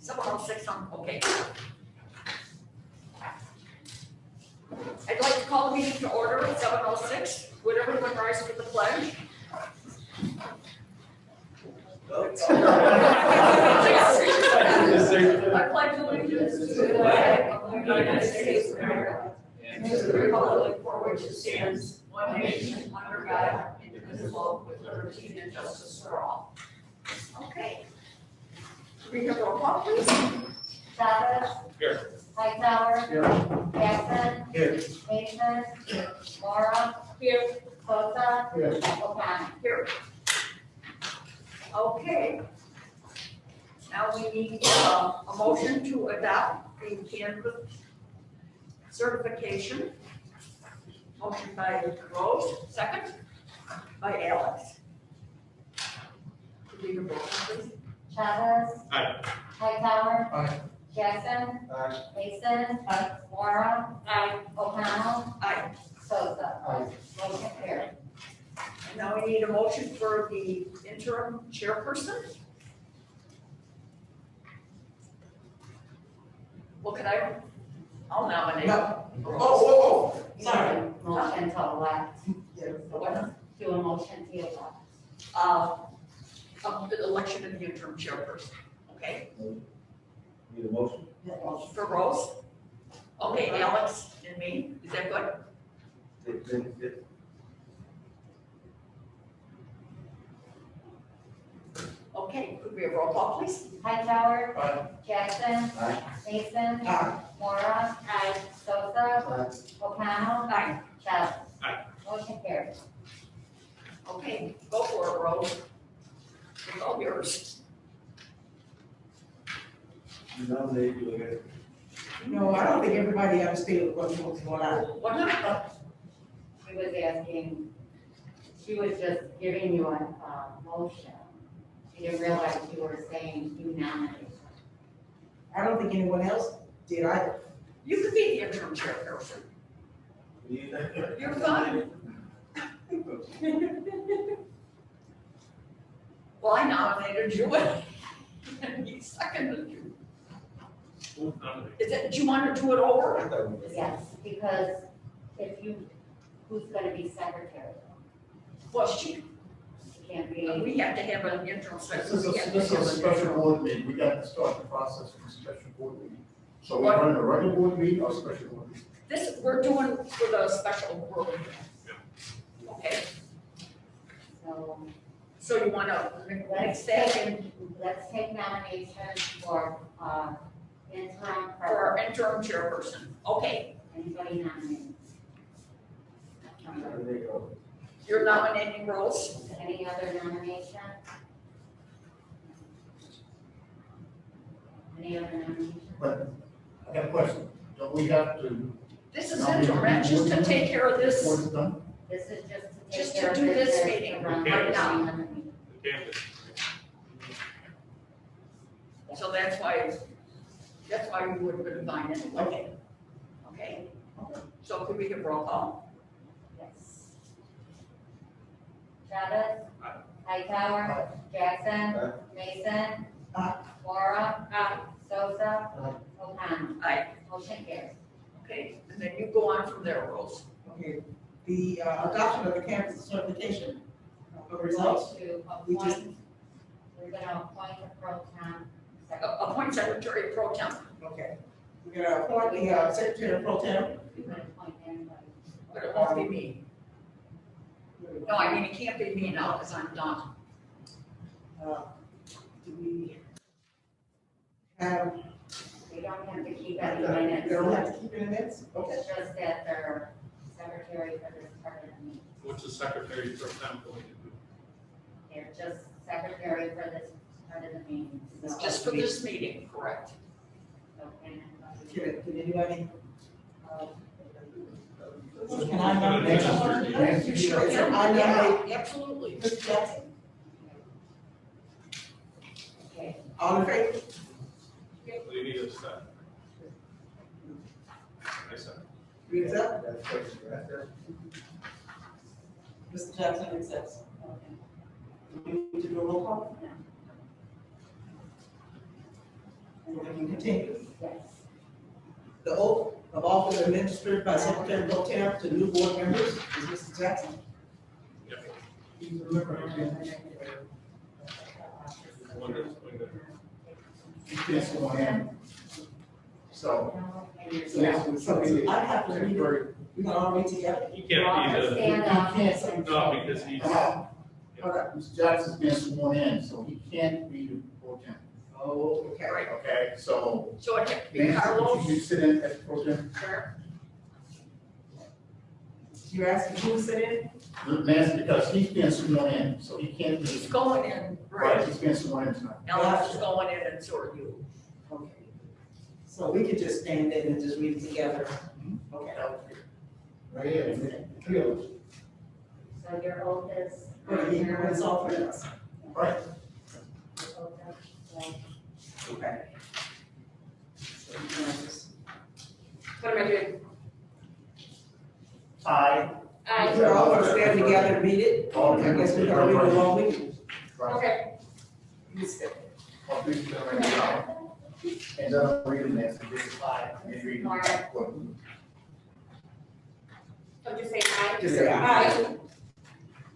7:06 on, okay. I'd like to call the meeting to order at 7:06. Would everyone rise for the pledge? I pledge allegiance to the flag of the United States of America and to the republic for which it stands, one nation, under God, indivisible, with liberty and justice for all. Okay. We have roll call, please. Chavez. Here. Hightower. Here. Jackson. Here. Mason. Laura. Here. Bosa. Here. O'Connor. Here. Okay. Now we need a motion to adopt the cannabis certification. Motion by Rose, second by Alex. Could you read the roll, please? Chavez. Aye. Hightower. Aye. Jackson. Aye. Mason. Laura. O'Connell. Aye. Bosa. Aye. Motion carried. And now we need a motion for the interim chairperson. Well, I'll nominate. No. Oh. Sorry. Motion to elect. What? Do a motion to elect. Of the election of the interim chairperson, okay? Need a motion? For Rose? Okay, Alex and me, is that good? Okay, could we have roll call, please? Hightower. Aye. Jackson. Aye. Mason. Aye. Laura. Bosa. O'Connell. Aye. Chavez. Aye. Motion carried. Okay, go for it, Rose. It's all yours. Nominate you again. No, I don't think everybody understood what's going on. What happened? She was asking, she was just giving you a motion. She didn't realize you were saying you nominated. I don't think anyone else did either. You could be the interim chairperson. You're fine. Well, I nominated you and he seconded you. Is it, do you want to do it over? Yes, because if you, who's gonna be secretary? Well, She can't be. we have to have an interim secretary. This is a special board meeting, we got to start the process for a special board meeting. So we're running a regular board meeting or a special board meeting? This, we're doing for the special board. Okay, So so you want to mix let's that in take nominations for interim, for our interim chairperson? Okay, anybody nominate? you're nominating Rose? Any other nomination? Any other nomination? But I got a question, don't we have to? This is interim, just to take care of this. Before it's done? This is just Just to to take do care of this business meeting around right the now. meeting. So that's why you would have been fine anyway. Okay. So could we have roll call? Yes. Chavez. Aye. Hightower. Jackson. Mason. Aye. Laura. Sosa. Aye. O'Connell. Aye. Motion carries. Okay, and then you go on from there, Rose. Okay, the adoption of the campus certification, the results, To we just- appoint, we're gonna appoint a pro tem. Appoint secretary pro tem, okay. We're gonna appoint the secretary pro tem. You can appoint anybody. but it won't be me. No, I mean, it can't be me now because I'm done. Do we have, We don't have to keep any we minutes. don't have to keep any minutes? Okay. It's just that they're secretary for this part of the meeting. What's the secretary for town going to do? They're just secretary for this part of the meeting. It's just for this meeting, correct? Okay. Can anybody? Can I nominate? You sure can. I nominate Yeah, absolutely. Mr. Jackson. Okay. All in favor? What do you need us to? I said. You accept? Mr. Jackson accepts. Okay. Do we need to do a roll call? We can continue. Yes. The oath of office administered by Secretary Pro Tem to new board members is Mr. Jackson. One that's going to- You can't sworn in. So. I have to read it. We can all read together. He can't be the, Stand up. no, because he's, Okay. Mr. Jackson's been sworn in, so he can't be the pro temp. Oh, okay. Okay, so. So it have to be Nancy, Carlos? would you sit in as pro temp? Sure. You're asking who sit in? Nancy, because he's been sworn in, so he can't be. He's going in, Right, right. he's been sworn in tonight. Ellen's is going in and so are you. Okay. So we can just stand in and just read it together. Okay. Right here. So your oath is. It's all for us. Right. Okay. So you want this- What am I doing? We're all gonna stand together and read it. I guess we can read it along with you. Right. Okay. You stay. I'll please stand right now. And then I'll read it, Nancy, this is and read it. So just say aye. Just say aye.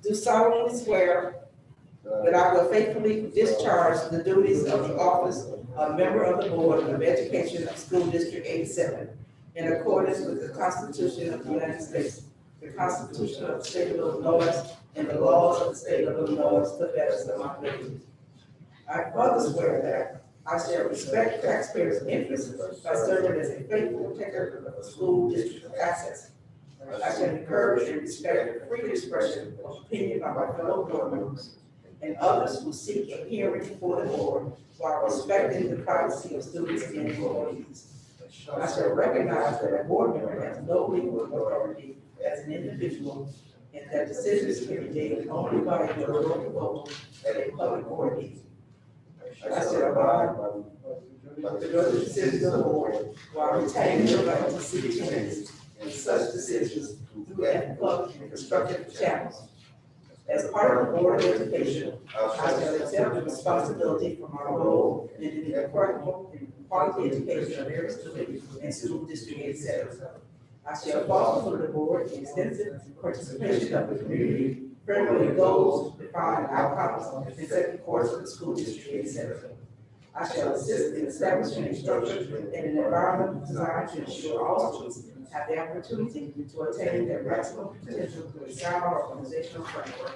Do solemnly swear that I will faithfully discharge the duties of the office of member of the Board of Education of School District 87 in accordance with the Constitution of the United States, the Constitution of the State of Illinois, and the laws of the State of Illinois to the best of my ability. I further swear that I shall respect taxpayers' interests by serving as a faithful protector of the school district assets. I shall encourage and respect the free expression of opinion by my fellow board members and others who seek a hearing before the board while respecting the privacy of students and employees. I shall recognize that a board member has no legal authority as an individual and that decisions can be made only by a majority vote at a public board meeting. I shall abide by the decisions of the board while retaining the right to seek changes in such decisions through ethical and constructive channels. As part of the Board of Education, I shall accept the responsibility for my role in the quality education of every student in school district 87. I shall foster for the board extensive participation of the community, friendly goals, define outcomes, and set the course of the school district 87. I shall assist in establishing a structure and an environment designed to ensure all students have the opportunity to attain their maximum potential through a sound organizational framework.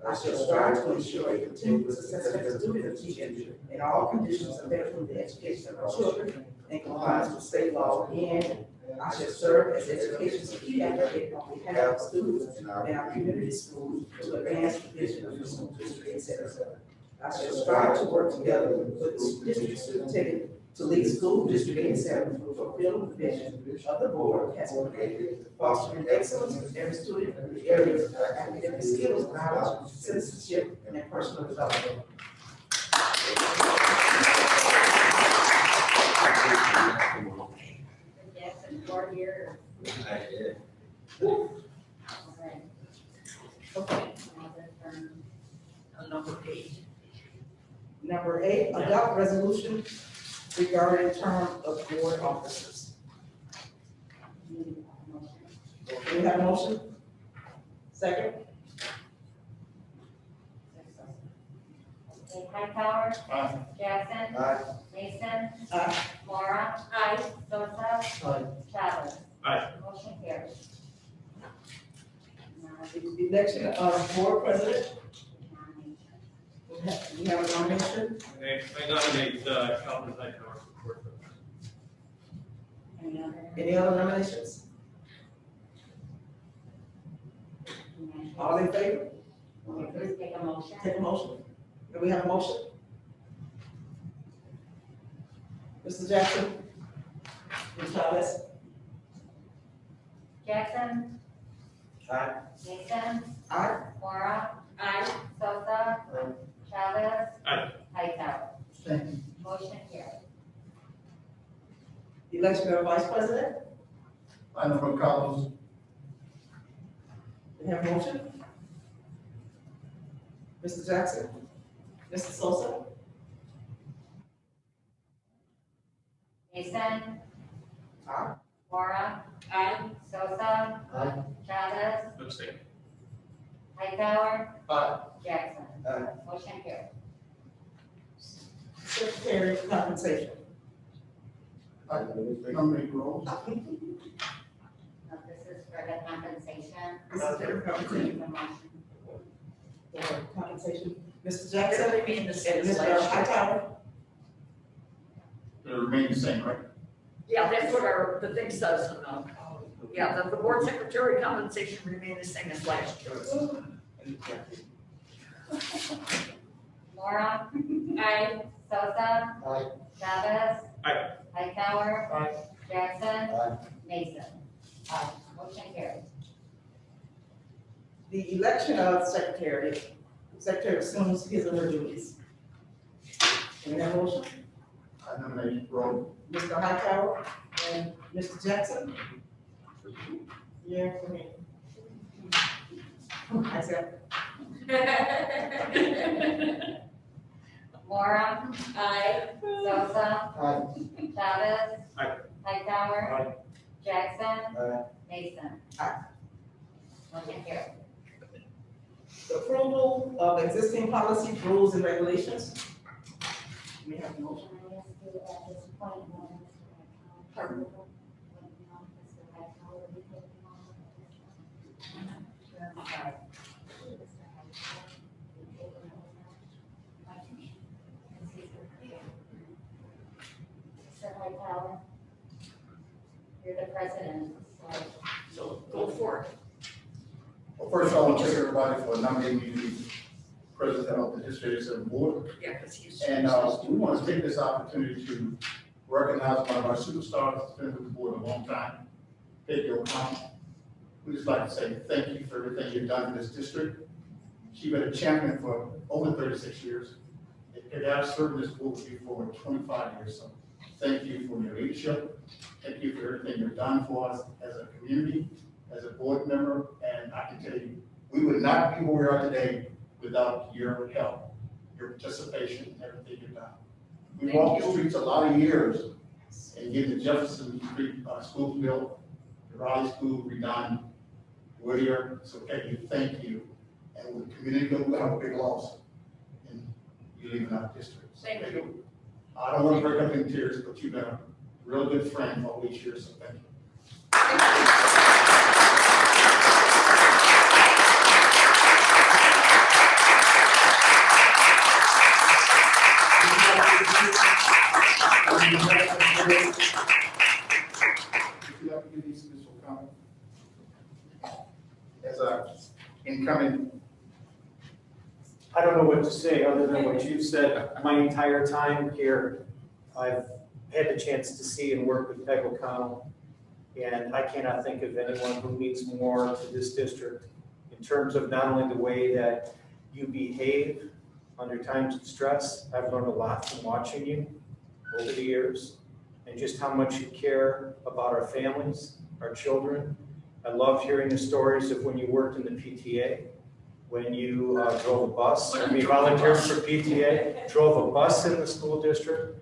I shall strive to ensure a continuous assessment of student achievement in all conditions affecting the education of our children in compliance with state law, and I shall serve as education's key advocate on behalf of students in our community schools to advance the vision of the school district, etc. I shall strive to work together with the district superintendent to lead school district 87 to fulfill the vision of the board has created, fostering excellence in every student in the areas of academic skills, knowledge, citizenship, and personal development. Jackson, 4 years. Okay. Number 8. Number 8, adopt resolution regarding term of board officers. Do we have a motion? Second? Okay, Hightower. Aye. Jackson. Mason. Aye. Mora. Aye. Sosa. Chavez. Aye. Motion carries. Now, The election of board president, nomination. we have a nomination. I nominate Calvin Hightower for board president. Any other? Any other nominations? All in favor? Please take a motion. Take a motion. Do we have a motion? Mr. Jackson? Ms. Chavez? Jackson. Aye. Mason. Aye. Mora. Aye. Sosa. Chavez. Aye. Hightower. Thank you. Motion carries. Election of vice president? Item from Carlos. We have a motion? Mr. Jackson? Mr. Sosa? Mason. Aye. Mora. Aye. Sosa. Aye. Chavez. Abstain. Hightower. Aye. Jackson. Aye. Motion carried. Secretary compensation. Nominate Rose. Now, this is for the compensation. This is their compensation. The motion. For compensation. Mr. Does Jackson it remain the same and as Mr. last year? Hightower. They remain the same, right? Yeah, that's what the thing says, yeah, that the board secretary compensation remain the same as last year. Mora. Aye. Sosa. Aye. Chavez. Aye. Hightower. Aye. Jackson. Aye. Mason. Aye. Motion carried. The election of secretary assumes his or her duties. Can we have a motion? I nominate Rose. Mr. Hightower and Mr. Jackson? Yeah, for me. I said, Mora. Aye. Sosa. Aye. Chavez. Aye. Hightower. Aye. Jackson. Aye. Mason. Aye. Motion carried. the approval of existing policies, rules, and regulations. May I have a motion? Can I ask you at this point, Pardon? Mr. Hightower, you're the president, so So go for it. Well, first, I want to thank everybody for nominating me to be president of the District 87 Board. Yeah, because he's. And we want to take this opportunity to recognize one of our superstars that's been with the board a long time, Peggy O'Connell. We'd just like to say thank you for everything you've done in this district. She's been a champion for over 36 years. And I've served this board with you for over 25 years, so thank you for your leadership. Thank you for everything you've done for us as a community, as a board member, and I can tell you, we would not be where we are today without your help, your participation, everything you've done. We Thank walked the you. streets a lot of years and getting the Jefferson Street school built, the Raleigh School redone, Whittier, so Peggy, thank you. And with the community, we have a big loss in you leaving our district. So Thank you. I don't want to break up in tears, but you've been a real good friend for all these years, so thank you. As a incoming, I don't know what to say other than what you've said. My entire time here, I've had the chance to see and work with Peg O'Connell. And I cannot think of anyone who means more to this district in terms of not only the way that you behave under times of stress. I've learned a lot from watching you over the years and just how much you care about our families, our children. I love hearing the stories of when you worked in the PTA, when you drove a bus, I mean, volunteered for PTA, drove a bus in the school district,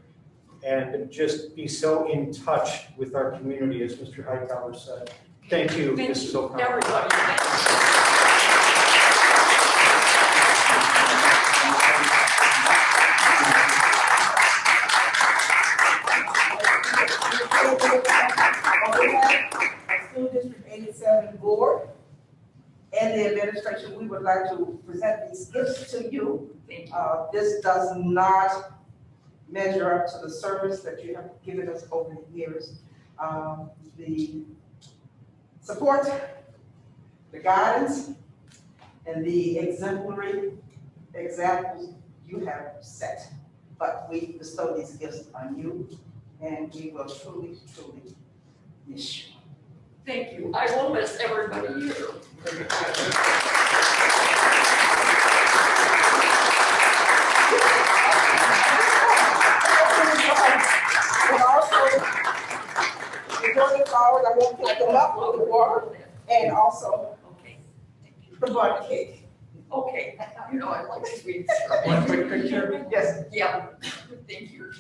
and just be so in touch with our community, as Mr. Hightower said. Thank you, Thank Mrs. you, O'Connell. everybody. Thank you. School District 87 Board and the administration, we would like to present these gifts to you. Thank you. This does not measure up to the service that you have given us over the years. The support, the guidance, and the exemplary examples you have set. But we bestow these gifts on you, and we will truly, truly miss you. Thank you. I will miss everybody here. And also, before the flowers, I won't pick them up with the water, and also Okay. the bundt cake. Okay. You know, I like sweets. one quick picture. Yes. Yeah. Thank you.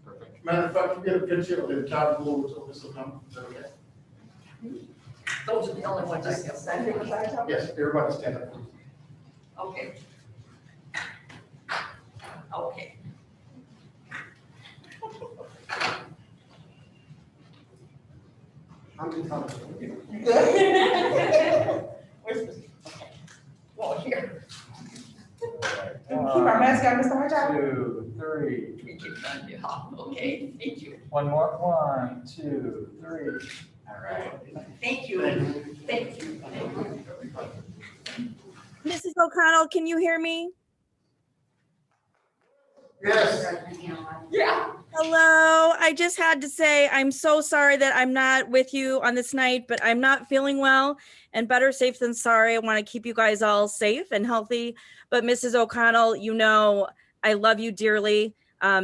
Perfect. Matter of fact, you get a picture of the entire board, so this will come, is that okay? Those are the only ones I can Stand here beside you. Yes, everybody stand up, please. Okay. Okay. Where's this? Okay. Well, here. Keep our mask on, Mr. Hightower. 2, 3. We keep on, yeah, okay, thank you. One more. 1, 2, 3. All right. Thank you. Thank you. Thank you. Mrs. O'Connell, can you hear me? Yes. Yeah. Hello, I just had to say I'm so sorry that I'm not with you on this night, but I'm not feeling well, and better safe than sorry. I want to keep you guys all safe and healthy. But Mrs. O'Connell, you know, I love you dearly.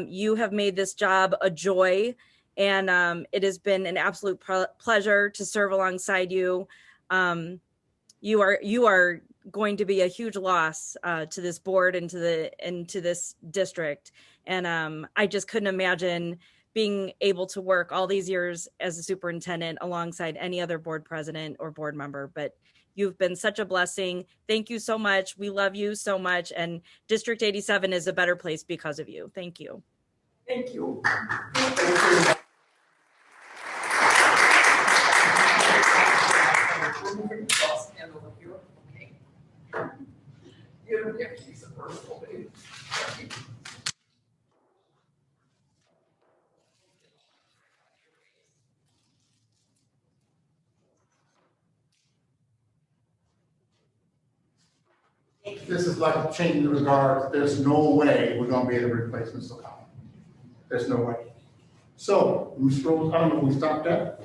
You have made this job a joy, and it has been an absolute pleasure to serve alongside you. You are going to be a huge loss to this board and to this district. And I just couldn't imagine being able to work all these years as a superintendent alongside any other board president or board member. But you've been such a blessing. Thank you so much. We love you so much. And District 87 is a better place because of you. Thank you. Thank you. We're moving across and over here, okay. You don't have to use the first one, baby. This is like a change in the regards. There's no way we're gonna be able to replace Mr. O'Connell. There's no way. So, Mr. Rose, I don't know if we stopped that.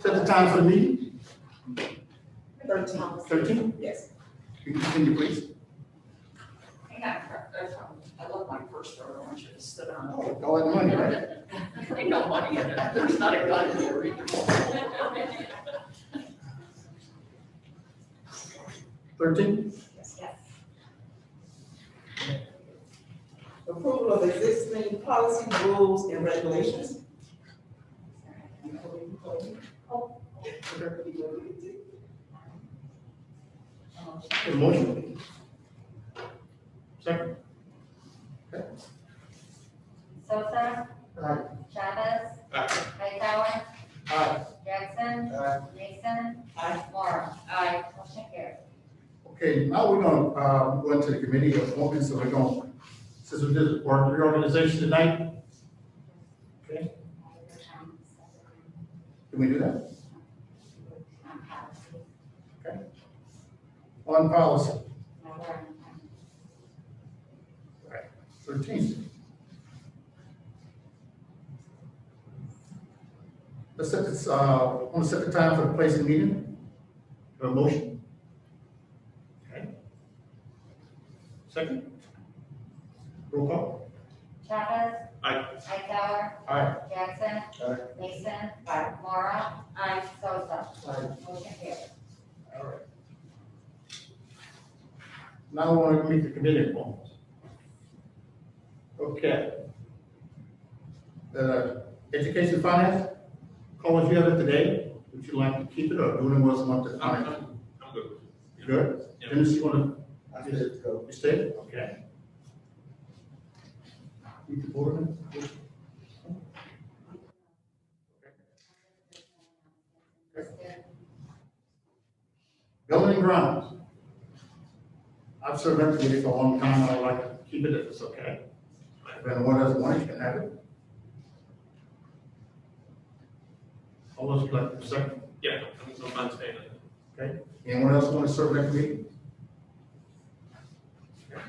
Set the time for the meeting, 13? Yes. You can continue, please. Hang on, I love my purse, so I don't want you to sit on it. All that money, right? Ain't no money in it, there's not a gun here either. 13? Yes. Approval of existing policy, rules, and regulations. A motion? Second? Sosa, Aye. Chavez, Hightower, Aye. Jackson, Aye. Mason, Aye. Moore. Aye. Motion carried. Okay, now we're gonna, go into the committee appointments, so we're going, since we did work reorganization tonight. Okay, can we do that? Okay. On policy, 13. Let's set this, want to set the time for the place of meeting? A motion? Okay. Second? Roll call? Chavez. Aye. Hightower, Aye. Jackson. Aye. Mason. Aye. Mora. Aye. Sosa. Aye. Motion carried. All right. Now we want to meet the committee appointments. Okay. Education finance, College, you have it today, would you like to keep it or do it once a month to I'm finance? good. You good? Yeah. Dennis, you want to? You stay? Okay. Meet the board. Building and grounds. I've served that committee for a long time, I'd like to keep it if it's okay. If anyone doesn't want it, you can have it. All those like to second, Yeah, I'm fine staying. okay? Anyone else want to serve that committee? Okay.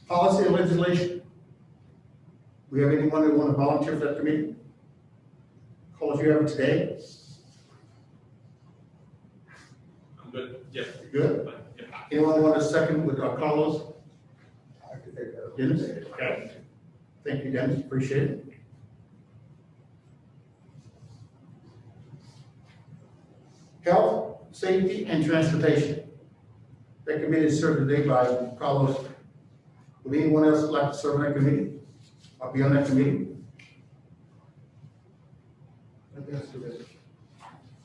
Policy and legislation. We have anyone that want to volunteer for that committee? Call if you have it today, I'm good, yeah. you good? Fine, yeah. Anyone want a second with Carlos? I can take that. Dennis? Okay. Thank you, Dennis, appreciate it. Health, safety, and transportation. That committee is served today by Carlos. Would anyone else like to serve on that committee? Or be on that committee?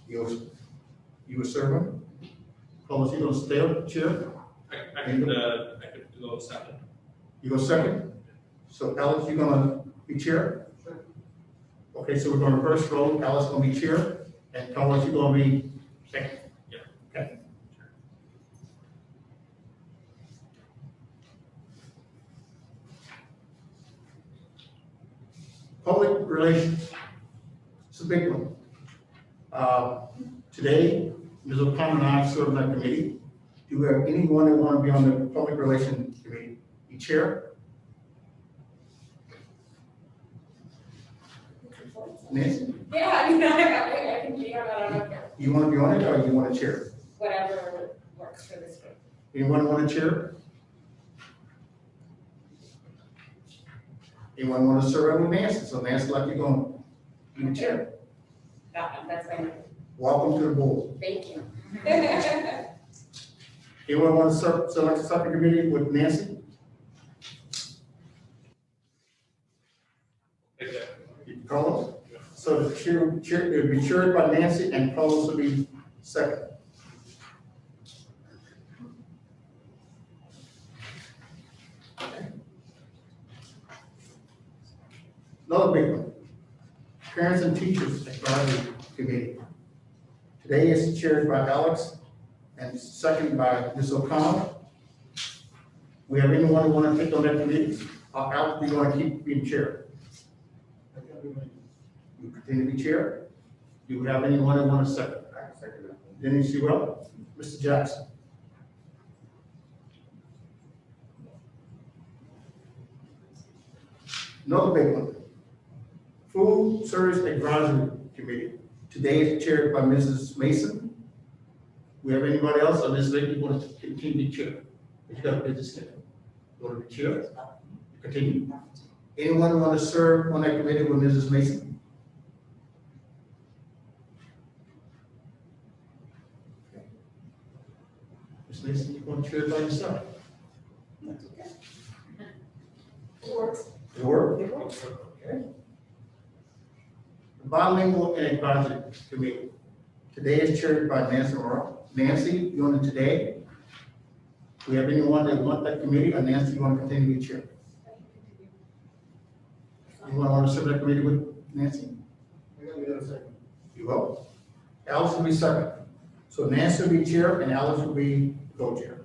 You will serve him? Carlos, you gonna stay up, chair? I could go second. You go second? So Alex, you gonna be chair? Okay, so we're gonna reverse roll. Alex gonna be chair, and Carlos, you gonna be second? Yeah. Okay. Public relations. It's a big one. Today, Ms. O'Connor and I serve on that committee. Do we have anyone that want to be on the public relations committee? You chair? Nancy, Yeah, I mean, I can be on that, I don't care, you want to be on it or you want to chair? whatever works for this group. Anyone want to chair? Anyone want to serve with Nancy? So Nancy, like you're going to be the chair. That's fine, Welcome to the board. thank you. Anyone want to serve, select a subcommittee with Nancy? Carlos? So the chair, it'll be chaired by Nancy and Carlos will be second. Another big one. Parents and Teachers Advisory Committee. Today is chaired by Alex and seconded by Ms. O'Connell. We have anyone who want to take on that committee? Alex, you want to keep being chair? You continue to be chair? Do we have anyone who want to second? Denny Sewell, Mr. Jackson. Another big one. Food Service Advisory Committee. Today is chaired by Mrs. Mason. We have anybody else, or Ms. Lake, you want to continue to be chair? If you got a business schedule. You want to be chair? Continue. Anyone want to serve on that committee with Mrs. Mason? Ms. Mason, you want to chair by yourself? It works. It work? Okay. The Bilingual and Advisory Committee. Today is chaired by Nancy Morrow. Nancy, you on it today? Do we have anyone that want that committee, or Nancy, you want to continue to be chair? Anyone want to serve that committee with Nancy? You will? Alice will be second. So Nancy will be chair and Alice will be co-chair.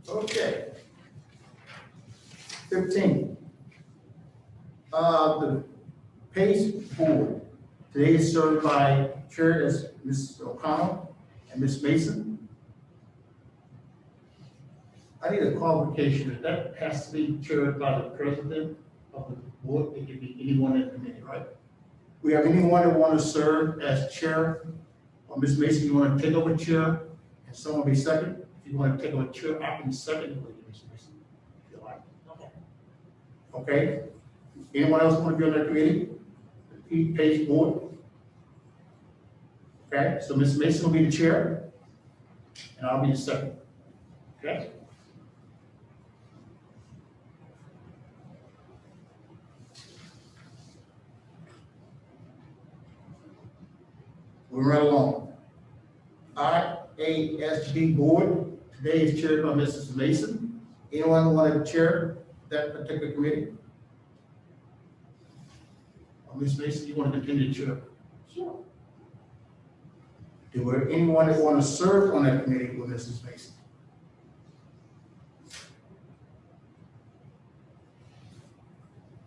Okay. 15. The PACE Board. Today is served by Chair as Ms. O'Connell and Ms. Mason. I need a qualification that has to be chaired by the president of the board. It can be anyone in the committee, right? We have anyone that want to serve as chair, or Ms. Mason, you want to take over chair, and someone be second? If you want to take over chair, I can second with you, Ms. Mason. If you like. Okay. Anyone else want to be on that committee? The PACE Board. Okay, so Ms. Mason will be the chair, and I'll be the second. Okay? We'll run along. IASB Board, today is chaired by Mrs. Mason. Anyone want to chair that particular committee? Ms. Mason, you want to continue to chair? Sure. Do we have anyone that want to serve on that committee with Mrs. Mason?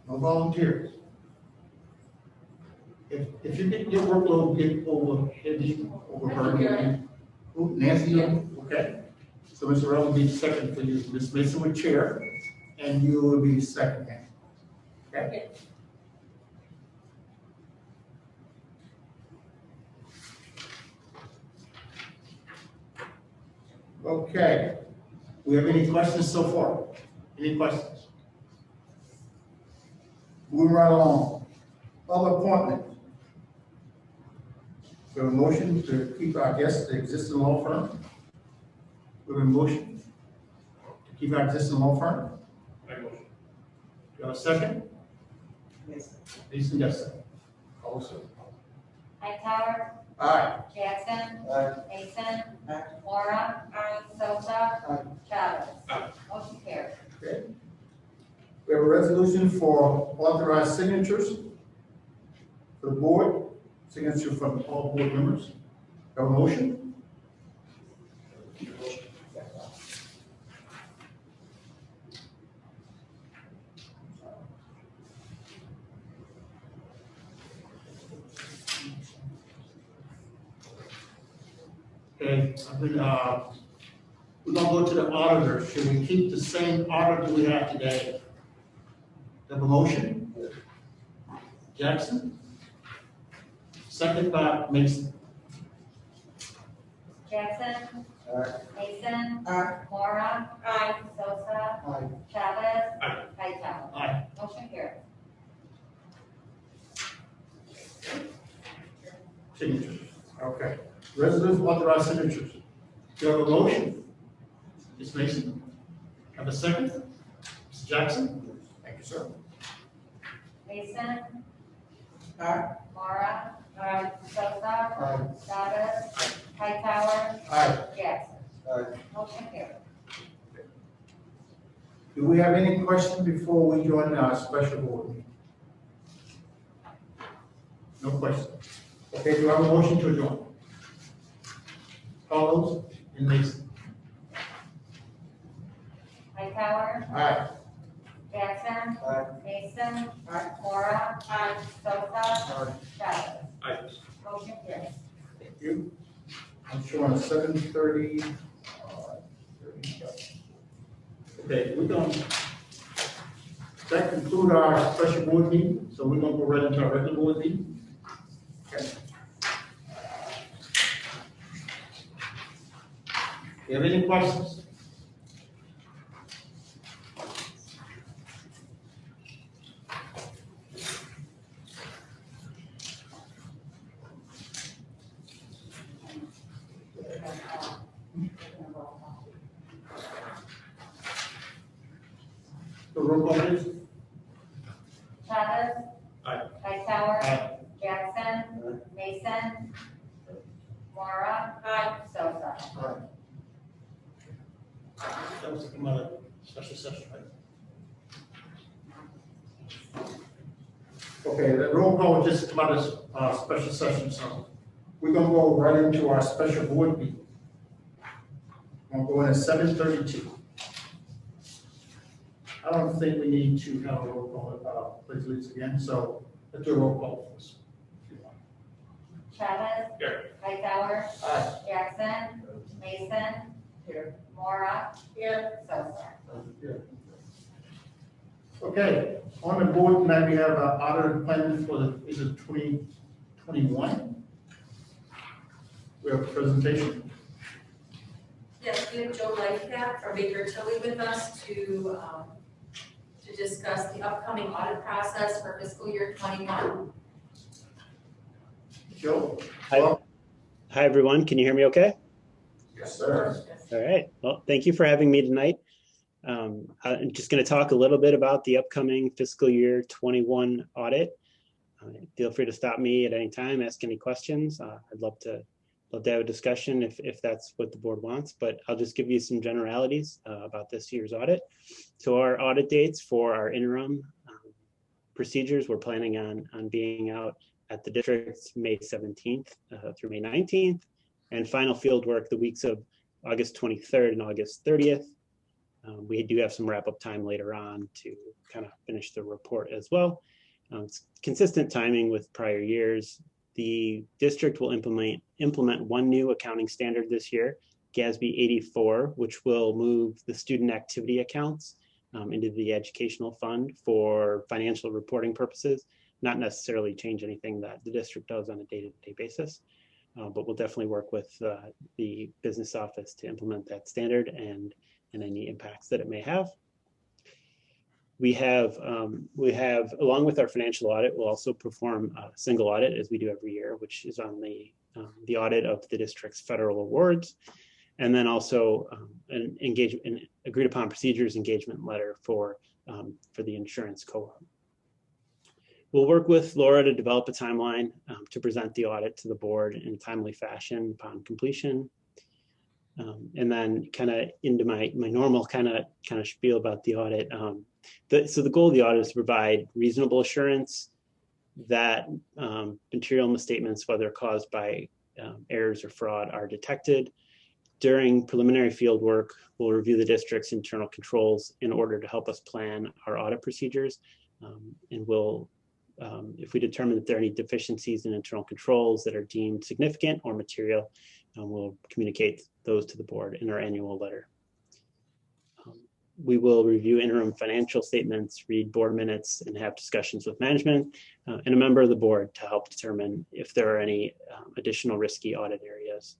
No volunteers. If you get your workload get over her, Nancy, okay. So Mr. Rowell will be second for you. Ms. Mason will chair, and you will be second. Okay. Okay, we have any questions so far? Any questions? Moving right along. Other appointments. We have a motion to keep our guests, the existing law firm. We have a motion to keep our existing law firm. Make a motion. Do you have a second? Yes. Mason, yes, sir. Also. Hightower, Aye. Jackson, Aye. Mason, Aye. Laura, Sosa, Aye. Chavez. Aye. Motion carries. Okay. We have a resolution for authorized signatures for the board, signature from all board members. Have a motion? Okay, we're gonna go to the auditor. Should we keep the same auditor we have today? Have a motion? Jackson? Second by Mason. Jackson, Aye. Mason, Aye. Laura, Sosa, Aye. Chavez, Aye. Hightower. Aye. Motion carries. Signatures. Okay. Resolution authorized signatures. Do you have a motion? Ms. Mason? Have a second? Mr. Jackson? Thank you, sir. Mason, Aye. Laura, Sosa, Aye. Chavez, Hightower, Aye. Jackson. Aye. Motion carries. Do we have any questions before we join our special board meeting? No questions. Okay, do I have a motion to adjourn? Carlos and Mason. Hightower, Aye. Jackson, Aye. Mason, Aye. Laura, Sosa, Aye. Chavez. Aye. Motion carries. Thank you. I'm showing 7:30. Okay, we're going, that concludes our special board meeting, so we're gonna go right into our regular board meeting. Okay. Do you have any questions? The roll call, please. Chavez. Aye. Hightower. Aye. Jackson. Mason. Laura. Sosa. That was to come out of special session, right? Okay, the roll call will just come out of special session, so we're gonna go right into our special board meeting. I'm going at 7:32. I don't think we need to have a roll call, please, Lisa, again, so let's do a roll call first. Chavez. Here. Hightower. Aye. Jackson. Mason. Here. Laura. Sosa. Okay, on the board tonight, we have an audit plan for the, is it 2021? We have a presentation. Yes, we have Joe Lightcap from Baker Tilly with us to discuss the upcoming audit process for fiscal year 21. Joe? Hi, everyone. Can you hear me okay? Yes, sir. All right. Well, thank you for having me tonight. I'm just going to talk a little bit about the upcoming fiscal year 21 audit. Feel free to stop me at any time, ask any questions. I'd love to have a discussion if that's what the board wants, but I'll just give you some generalities about this year's audit. So our audit dates for our interim procedures, we're planning on being out at the district's May 17th through May 19th, and final field work the weeks of August 23rd and August 30th. We do have some wrap-up time later on to kind of finish the report as well. It's consistent timing with prior years. The district will implement one new accounting standard this year, GASB 84, which will move the student activity accounts into the educational fund for financial reporting purposes, not necessarily change anything that the district does on a day-to-day basis. But we'll definitely work with the business office to implement that standard and and any impacts that it may have. We have, along with our financial audit, we'll also perform a single audit as we do every year, which is on the audit of the district's federal awards. And then also an agreed upon procedures engagement letter for the insurance cohort. We'll work with Laura to develop a timeline to present the audit to the board in a timely fashion upon completion. And then kind of into my normal kind of spiel about the audit. So the goal of the audit is to provide reasonable assurance that material misstatements, whether caused by errors or fraud, are detected. During preliminary field work, we'll review the district's internal controls in order to help us plan our audit procedures. And we'll, if we determine that there are any deficiencies in internal controls that are deemed significant or material, we'll communicate those to the board in our annual letter. We will review interim financial statements, read board minutes, and have discussions with management and a member of the board to help determine if there are any additional risky audit areas.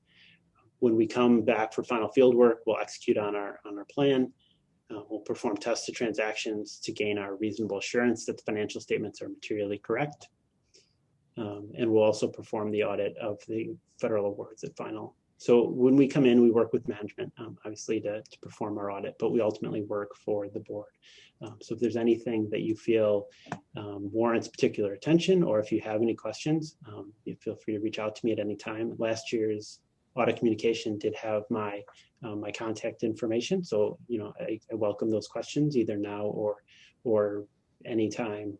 When we come back for final field work, we'll execute on our plan. We'll perform tests of transactions to gain our reasonable assurance that the financial statements are materially correct. And we'll also perform the audit of the federal awards at final. So when we come in, we work with management, obviously, to perform our audit, but we ultimately work for the board. So if there's anything that you feel warrants particular attention, or if you have any questions, you feel free to reach out to me at any time. Last year's audit communication did have my contact information. So, I welcome those questions either now or anytime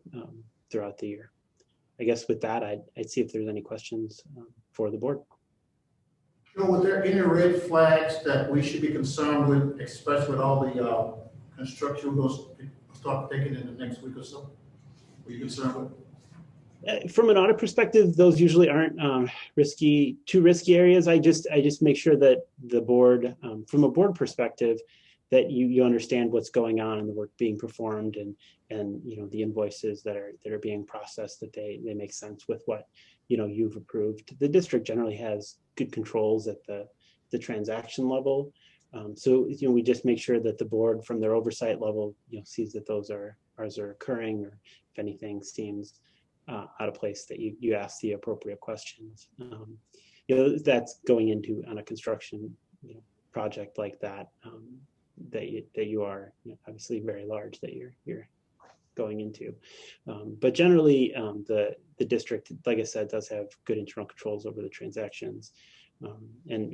throughout the year. I guess with that, I'd see if there's any questions for the board. Joe, were there any red flags that we should be concerned with, especially with all the construction we're going to start taking in the next week or so? Were you concerned with? From an audit perspective, those usually aren't too risky areas. I just make sure that the board, from a board perspective, that you understand what's going on and the work being performed, and the invoices that are being processed, that they make sense with what you've approved. The district generally has good controls at the transaction level, so we just make sure that the board, from their oversight level, sees that those are occurring, or if anything seems out of place, that you ask the appropriate questions. That's going into on a construction project like that. That you are obviously very large, that you're going into, but generally the district, like I said, does have good internal controls over the transactions, and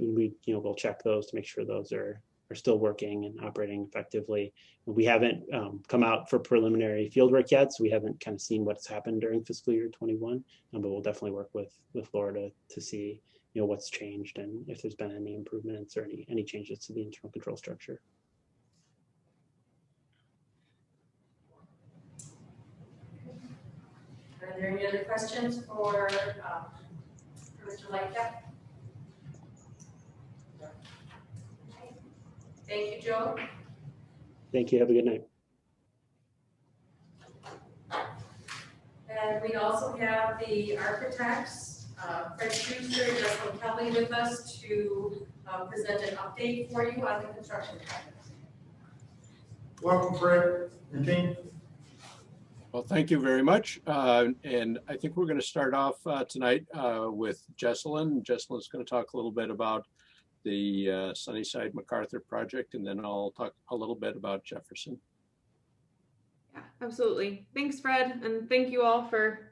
we'll check those to make sure those are still working and operating effectively. We haven't come out for preliminary field work yet, so we haven't kind of seen what's happened during fiscal year 21, but we'll definitely work with Laura to see what's changed and if there's been any improvements or any changes to the internal control structure. Are there any other questions for Mr. Lightcap? Thank you, Joe. Thank you. Have a good night. And we also have the architects, Fred Schuster and Justin Kelly, with us to present an update for you on the construction project. Welcome, Fred and team. Well, thank you very much. And I think we're going to start off tonight with Jesselyn. Jesselyn's going to talk a little bit about the Sunnyside MacArthur project, and then I'll talk a little bit about Jefferson. Yeah, absolutely. Thanks, Fred. And thank you all for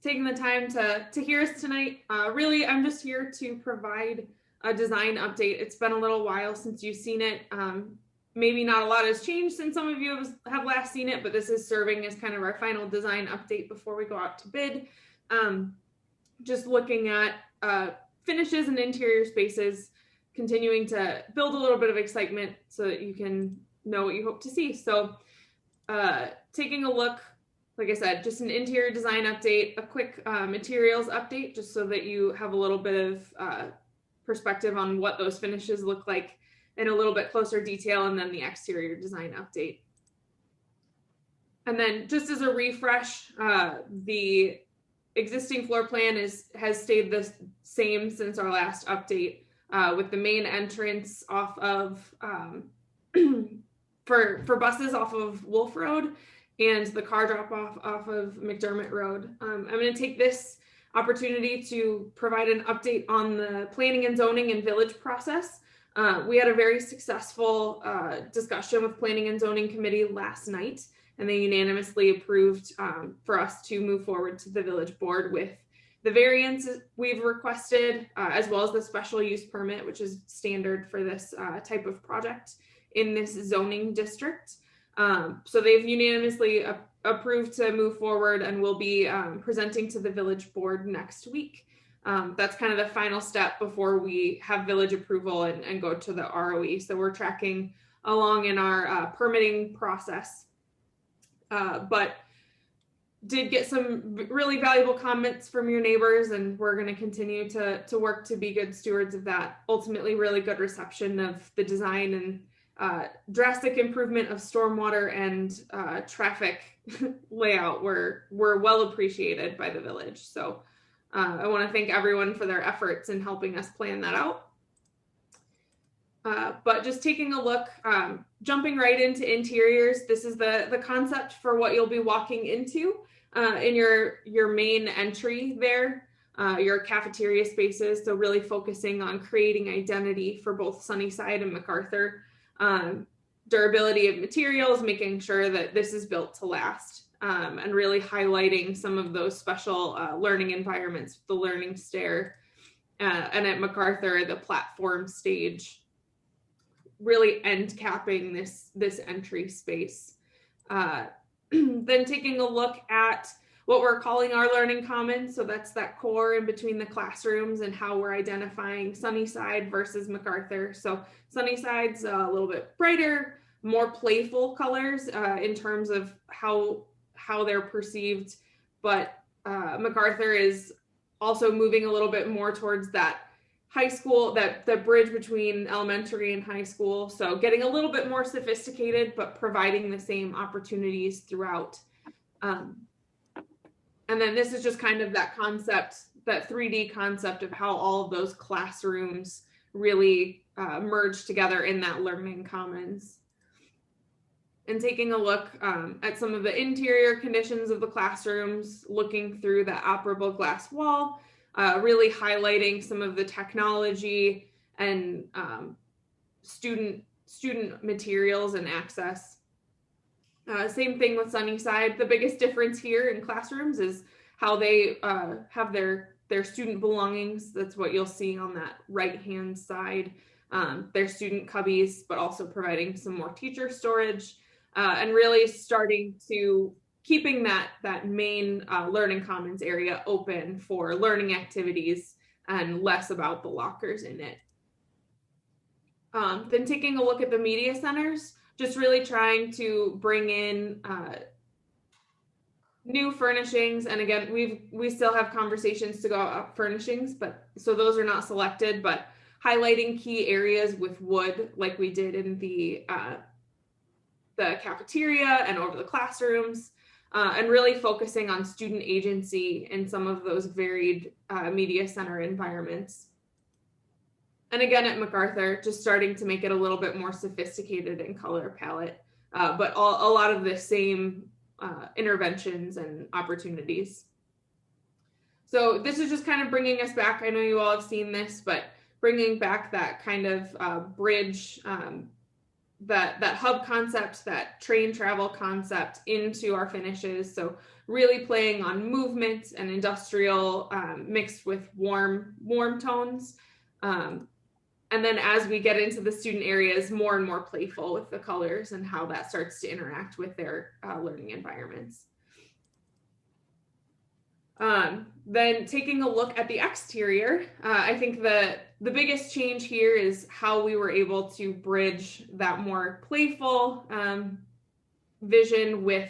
taking the time to hear us tonight. Really, I'm just here to provide a design update. It's been a little while since you've seen it. Maybe not a lot has changed since some of you have last seen it, but this is serving as kind of our final design update before we go out to bid. Just looking at finishes and interior spaces, continuing to build a little bit of excitement so that you can know what you hope to see. So taking a look, like I said, just an interior design update, a quick materials update, just so that you have a little bit of perspective on what those finishes look like in a little bit closer detail, and then the exterior design update. And then just as a refresh, the existing floor plan has stayed the same since our last update, with the main entrance off of for buses off of Wolf Road and the car drop off of McDermott Road. I'm going to take this opportunity to provide an update on the planning and zoning and village process. We had a very successful discussion with Planning and Zoning Committee last night, and they unanimously approved for us to move forward to the village board with the variances we've requested, as well as the special use permit, which is standard for this type of project in this zoning district. So they've unanimously approved to move forward, and will be presenting to the village board next week. That's kind of the final step before we have village approval and go to the ROE. So we're tracking along in our permitting process, but did get some really valuable comments from your neighbors, and we're going to continue to work to be good stewards of that. Ultimately, really good reception of the design and drastic improvement of stormwater and traffic layout were well appreciated by the village. So I want to thank everyone for their efforts in helping us plan that out. But just taking a look, jumping right into interiors, this is the concept for what you'll be walking into in your main entry there, your cafeteria spaces. So really focusing on creating identity for both Sunnyside and MacArthur. Durability of materials, making sure that this is built to last, and really highlighting some of those special learning environments, the learning stair, and at MacArthur, the platform stage, really end capping this entry space. Then taking a look at what we're calling our learning commons. So that's that core in between the classrooms and how we're identifying Sunnyside versus MacArthur. So Sunnyside's a little bit brighter, more playful colors in terms of how they're perceived, but MacArthur is also moving a little bit more towards that high school, the bridge between elementary and high school. So getting a little bit more sophisticated, but providing the same opportunities throughout. And then this is just kind of that concept, that 3D concept of how all of those classrooms really merge together in that learning commons. And taking a look at some of the interior conditions of the classrooms, looking through the operable glass wall, really highlighting some of the technology and student materials and access. Same thing with Sunnyside. The biggest difference here in classrooms is how they have their student belongings. That's what you'll see on that right-hand side. Their student cubbies, but also providing some more teacher storage, and really starting to keeping that main learning commons area open for learning activities and less about the lockers in it. Then taking a look at the media centers, just really trying to bring in new furnishings. And again, we still have conversations to go about furnishings, but so those are not selected, but highlighting key areas with wood like we did in the cafeteria and over the classrooms, and really focusing on student agency in some of those varied media center environments. And again, at MacArthur, just starting to make it a little bit more sophisticated in color palette, but a lot of the same interventions and opportunities. So this is just kind of bringing us back. I know you all have seen this, but bringing back that kind of bridge, that hub concept, that train travel concept into our finishes. So really playing on movement and industrial mixed with warm tones. And then as we get into the student areas, more and more playful with the colors and how that starts to interact with their learning environments. Then taking a look at the exterior, I think the biggest change here is how we were able to bridge that more playful vision with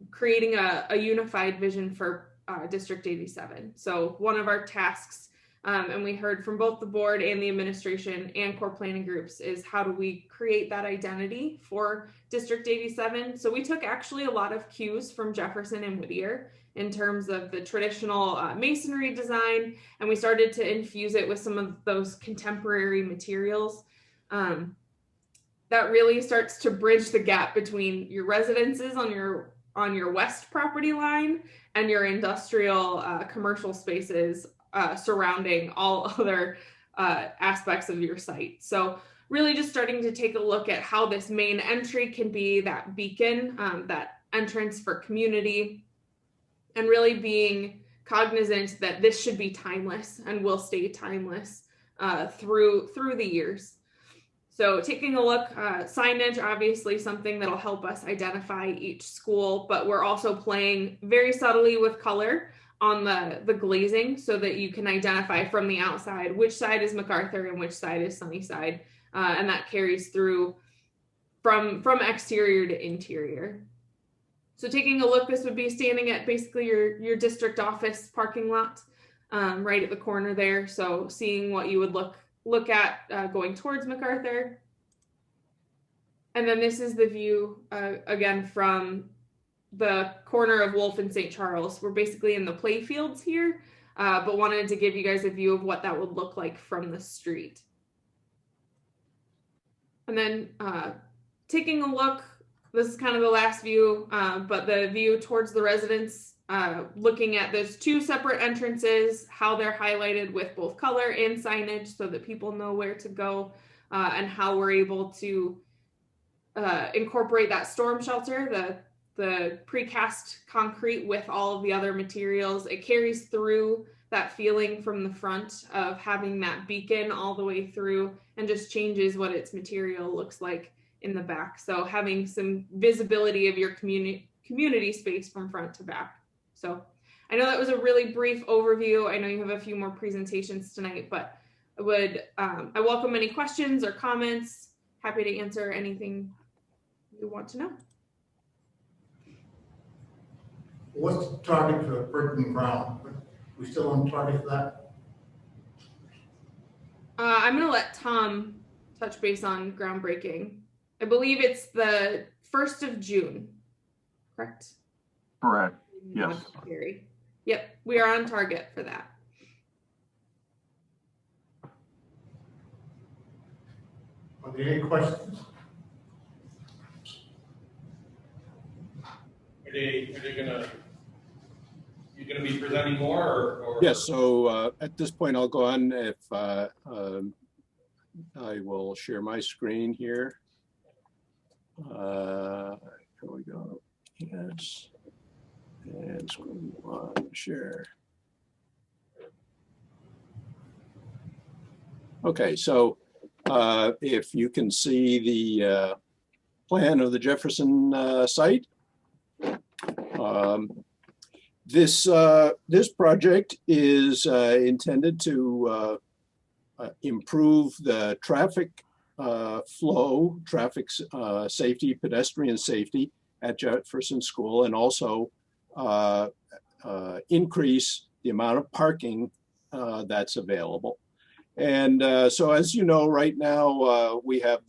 creating a unified vision for District 87. So one of our tasks, and we heard from both the board and the administration and core planning groups, is how do we create that identity for District 87? So we took actually a lot of cues from Jefferson and Whittier in terms of the traditional masonry design, and we started to infuse it with some of those contemporary materials. that really starts to bridge the gap between your residences on your west property line and your industrial commercial spaces surrounding all other aspects of your site. So really just starting to take a look at how this main entry can be that beacon, that entrance for community, and really being cognizant that this should be timeless and will stay timeless through the years. So taking a look, signage, obviously something that'll help us identify each school, but we're also playing very subtly with color on the glazing so that you can identify from the outside which side is MacArthur and which side is Sunnyside. And that carries through from exterior to interior. So taking a look, this would be standing at basically your district office parking lot, right at the corner there. So seeing what you would look at going towards MacArthur. And then this is the view, again, from the corner of Wolf and St. Charles. We're basically in the play fields here, but wanted to give you guys a view of what that would look like from the street. And then taking a look, this is kind of the last view, but the view towards the residents, looking at those two separate entrances, how they're highlighted with both color and signage so that people know where to go, and how we're able to incorporate that storm shelter, the precast concrete with all of the other materials. It carries through that feeling from the front of having that beacon all the way through and just changes what its material looks like in the back. So having some visibility of your community space from front to back. So I know that was a really brief overview. I know you have a few more presentations tonight, but I welcome any questions or comments. Happy to answer anything you want to know. What's the target for brick and ground? We still on target for that? I'm going to let Tom touch base on groundbreaking. I believe it's the 1st of June, correct? Correct. Yes. Yep, we are on target for that. Are there any questions? Are you gonna be presenting more or? Yes, so at this point, I'll go on if I will share my screen here. Here we go. Yes. And screen one, share. Okay, so if you can see the plan of the Jefferson site, this project is intended to improve the traffic flow, traffic safety, pedestrian safety at Jefferson School, and also increase the amount of parking that's available. And so, as you know, right now we have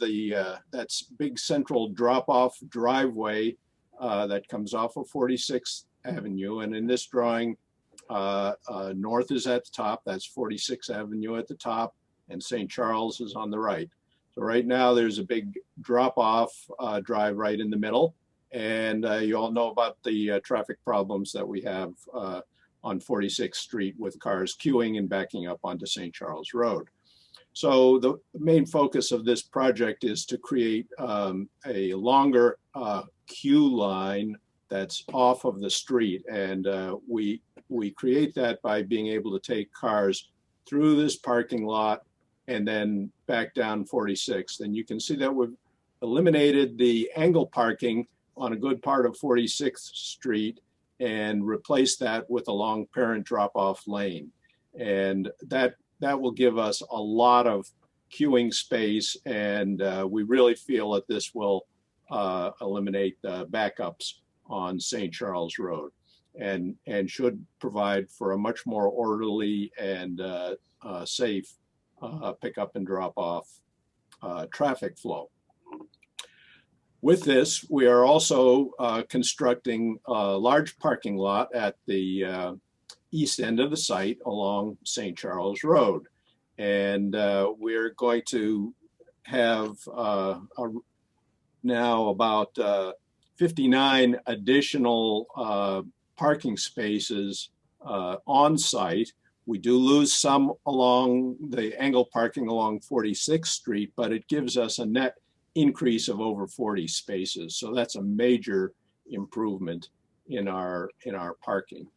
that's big central drop-off driveway that comes off of 46th Avenue. And in this drawing, north is at the top, that's 46th Avenue at the top, and St. Charles is on the right. So right now there's a big drop-off drive right in the middle. And you all know about the traffic problems that we have on 46th Street with cars queuing and backing up onto St. Charles Road. So the main focus of this project is to create a longer queue line that's off of the street. And we create that by being able to take cars through this parking lot and then back down 46th. And you can see that we've eliminated the angle parking on a good part of 46th Street and replace that with a long parent drop-off lane. And that will give us a lot of queuing space, and we really feel that this will eliminate backups on St. Charles Road and should provide for a much more orderly and safe pickup and drop-off traffic flow. With this, we are also constructing a large parking lot at the east end of the site along St. Charles Road. And we're going to have now about 59 additional parking spaces on site. We do lose some along the angle parking along 46th Street, but it gives us a net increase of over 40 spaces. So that's a major improvement in our parking.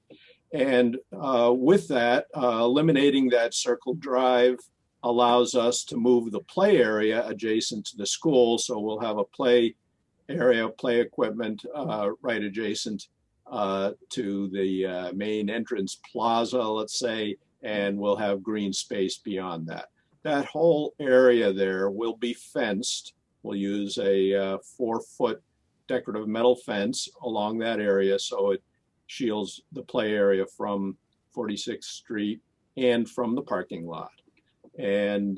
And with that, eliminating that circle drive allows us to move the play area adjacent to the school. So we'll have a play area, play equipment right adjacent to the main entrance plaza, let's say, and we'll have green space beyond that. That whole area there will be fenced. We'll use a 4-foot decorative metal fence along that area so it shields the play area from 46th Street and from the parking lot. And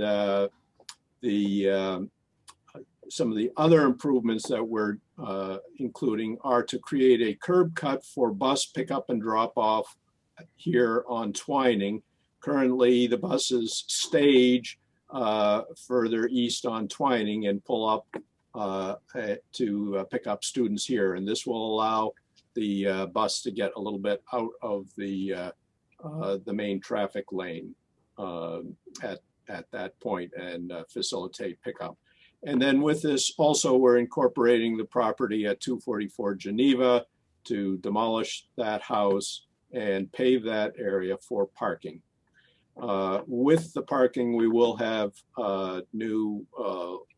some of the other improvements that we're including are to create a curb cut for bus pickup and drop off here on Twining. Currently, the buses stage further east on Twining and pull up to pick up students here. And this will allow the bus to get a little bit out of the main traffic lane at that point and facilitate pickup. And then with this also, we're incorporating the property at 244 Geneva to demolish that house and pave that area for parking. With the parking, we will have new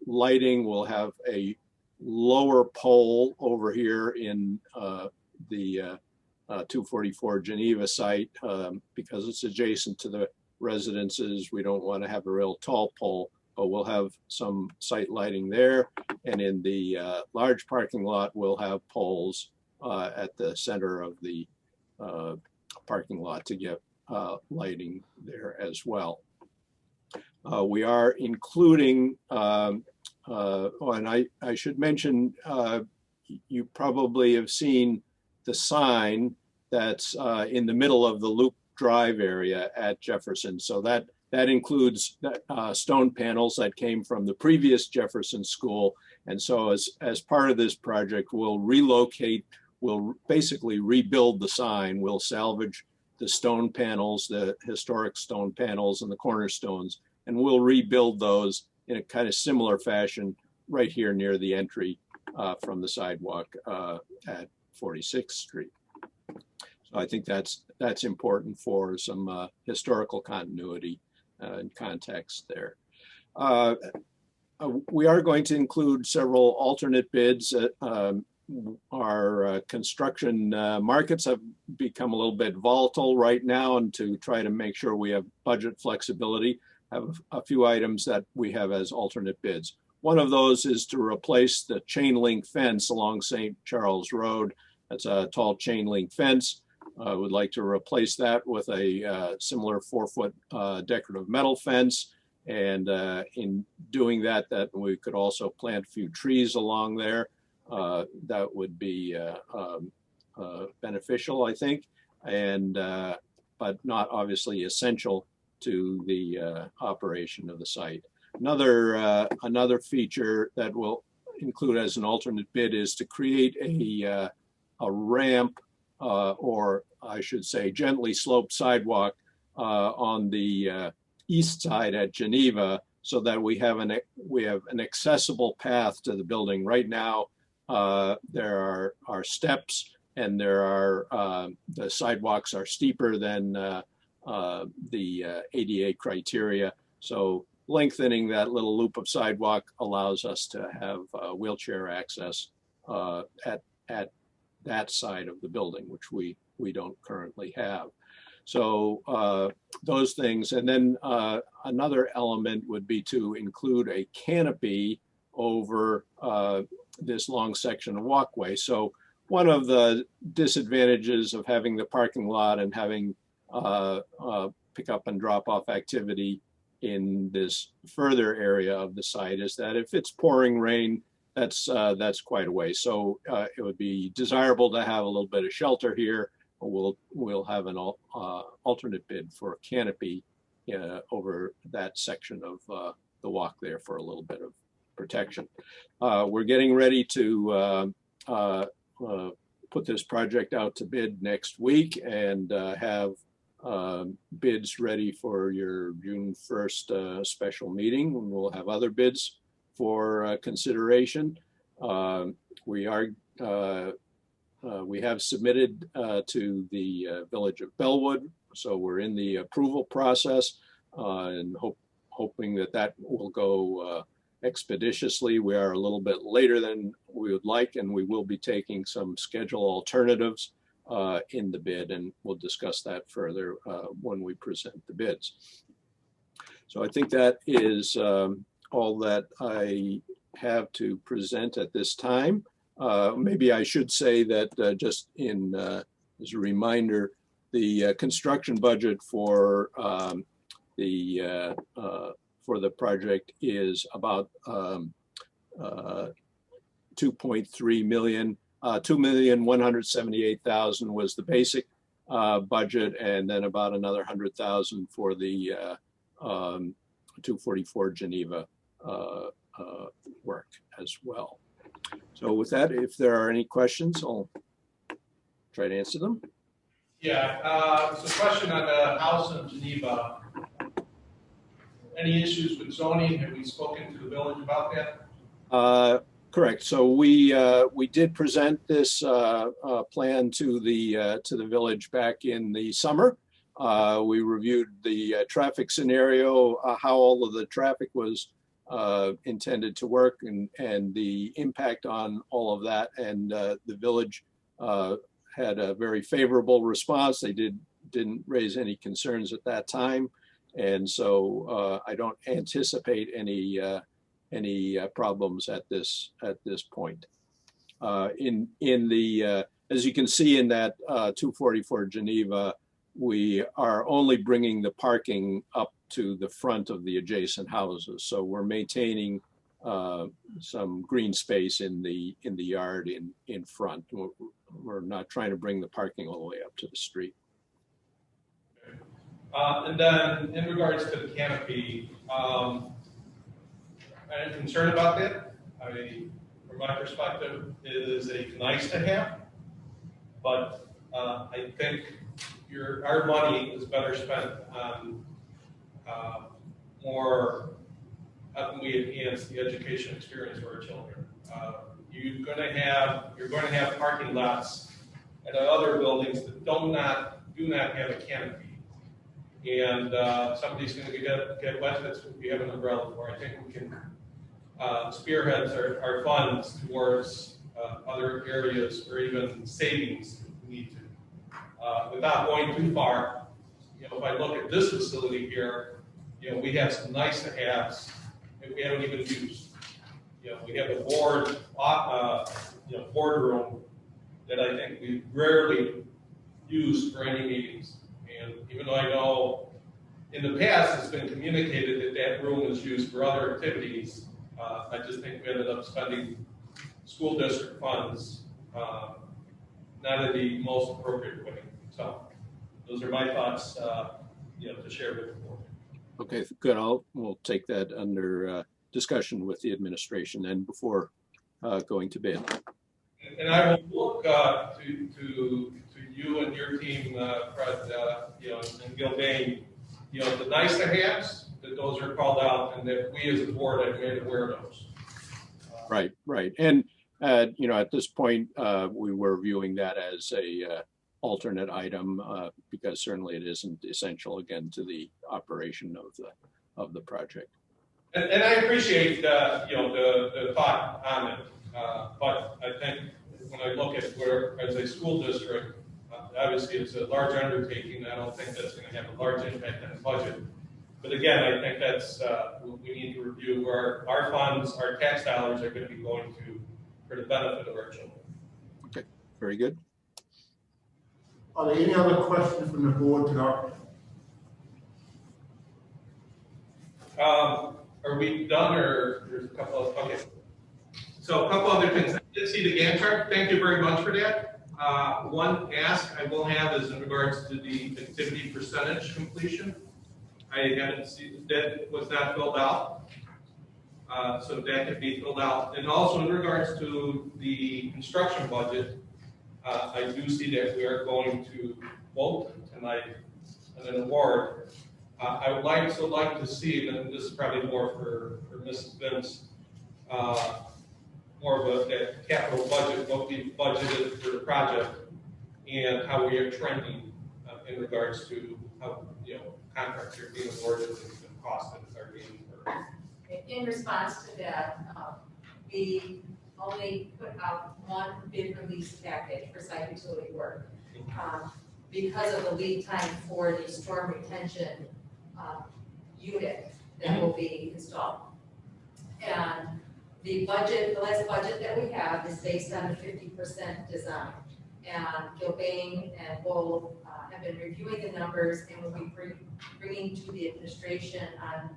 lighting. We'll have a lower pole over here in the 244 Geneva site because it's adjacent to the residences. We don't want to have a real tall pole, but we'll have some site lighting there. And in the large parking lot, we'll have poles at the center of the parking lot to get lighting there as well. We are including, and I should mention, you probably have seen the sign that's in the middle of the Loop Drive area at Jefferson. So that includes stone panels that came from the previous Jefferson School. And so as part of this project, we'll relocate, we'll basically rebuild the sign. We'll salvage the stone panels, the historic stone panels and the cornerstones, and we'll rebuild those in a kind of similar fashion right here near the entry from the sidewalk at 46th Street. So I think that's important for some historical continuity and context there. We are going to include several alternate bids. Our construction markets have become a little bit volatile right now, and to try to make sure we have budget flexibility, have a few items that we have as alternate bids. One of those is to replace the chain link fence along St. Charles Road. That's a tall chain link fence. I would like to replace that with a similar 4-foot decorative metal fence. And in doing that, we could also plant a few trees along there. That would be beneficial, I think, and but not obviously essential to the operation of the site. Another feature that we'll include as an alternate bid is to create a ramp, or I should say gently sloped sidewalk on the east side at Geneva, so that we have an accessible path to the building. Right now, there are steps, and there are the sidewalks are steeper than the ADA criteria. So lengthening that little loop of sidewalk allows us to have wheelchair access at that side of the building, which we don't currently have. So those things. And then another element would be to include a canopy over this long section of walkway. So one of the disadvantages of having the parking lot and having pick up and drop off activity in this further area of the site is that if it's pouring rain, that's quite a way. So it would be desirable to have a little bit of shelter here. We'll have an alternate bid for a canopy over that section of the walk there for a little bit protection. We're getting ready to put this project out to bid next week and have bids ready for your June 1st special meeting. We'll have other bids for consideration. We have submitted to the Village of Bellwood, so we're in the approval process and hoping that will go expeditiously. We are a little bit later than we would like, and we will be taking some schedule alternatives in the bid, and we'll discuss that further when we present the bids. So I think that is all that I have to present at this time. Maybe I should say that just in as a reminder, the construction budget for the project is about 2.3 million. 2,178,000 was the basic budget, and then about another 100,000 for the 244 Geneva work as well. So with that, if there are any questions, I'll try to answer them. Yeah, so question on the house in Geneva. Any issues with zoning? Have we spoken to the village about that? Correct. So we did present this plan to the village back in the summer. We reviewed the traffic scenario, how all of the traffic was intended to work, and the impact on all of that. And the village had a very favorable response. They didn't raise any concerns at that time, and so I don't anticipate any problems at this point. In the as you can see in that 244 Geneva, we are only bringing the parking up to the front of the adjacent houses. So we're maintaining some green space in the yard in front. We're not trying to bring the parking all the way up to the street. And then in regards to the canopy, I'm concerned about that. From my perspective, it is a nice to have, but I think our money is better spent on more how can we enhance the education experience for our children. You're going to have parking lots at other buildings that do not have a canopy. And somebody's going to get wet. That's what we have an umbrella for. I think we can spearhead our funds towards other areas or even savings if we need to. Without going too far, if I look at this facility here, we have some nice to haves that we haven't even used. We have a boardroom that I think we rarely use for any meetings. And even though I know in the past it's been communicated that room is used for other activities, I just think we ended up spending school district funds not in the most appropriate way. So those are my thoughts, to share with the board. Okay, good. We'll take that under discussion with the administration and before going to bid. And I will look to you and your team, Fred, and Gilbane, the nice to haves, that those are called out and that we as a board have made aware of those. Right. And, at this point, we were viewing that as a alternate item because certainly it isn't essential, again, to the operation of the project. And I appreciate, the thought on it, but I think when I look at where, as a school district, obviously it's a large undertaking. I don't think that's going to have a large impact on the budget. But again, I think that's we need to review where our funds, our tax dollars are going to be going to for the benefit of our children. Okay, very good. Are there any other questions from the board tonight? Are we done, or there's a couple of, okay. So a couple other things. I did see the Gantt chart. Thank you very much for that. One ask I will have is in regards to the activity percentage completion. I haven't seen that was not filled out. so that can be filled out. And also in regards to the construction budget, I do see that we are going to vote tonight on an award. I would like to see, and this is probably more for Mrs. Vince, more of that capital budget, what we budgeted for the project, and how we are trending in regards to how, contracts are being awarded and costs that are being incurred. In response to that, we only put out one bid release package for site utility work. Because of the lead time for the storm retention unit that will be installed. And the last budget that we have is based on the 50% design. And Gilbane and Bull have been reviewing the numbers and will be bringing to the administration on,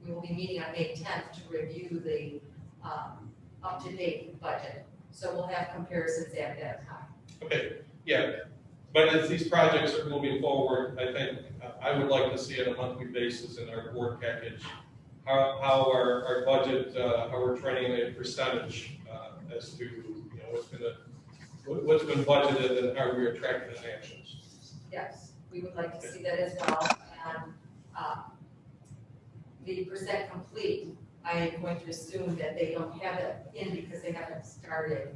we will be meeting on May 10th to review the up-to-date budget. So we'll have comparisons at that time. Okay, yeah, but as these projects are moving forward, I think I would like to see on a monthly basis in our board package how our budget, how we're trending a percentage as to what's been budgeted and how we are tracking in actions. Yes, we would like to see that as well. And the percent complete, I am going to assume that they don't have it in because they haven't started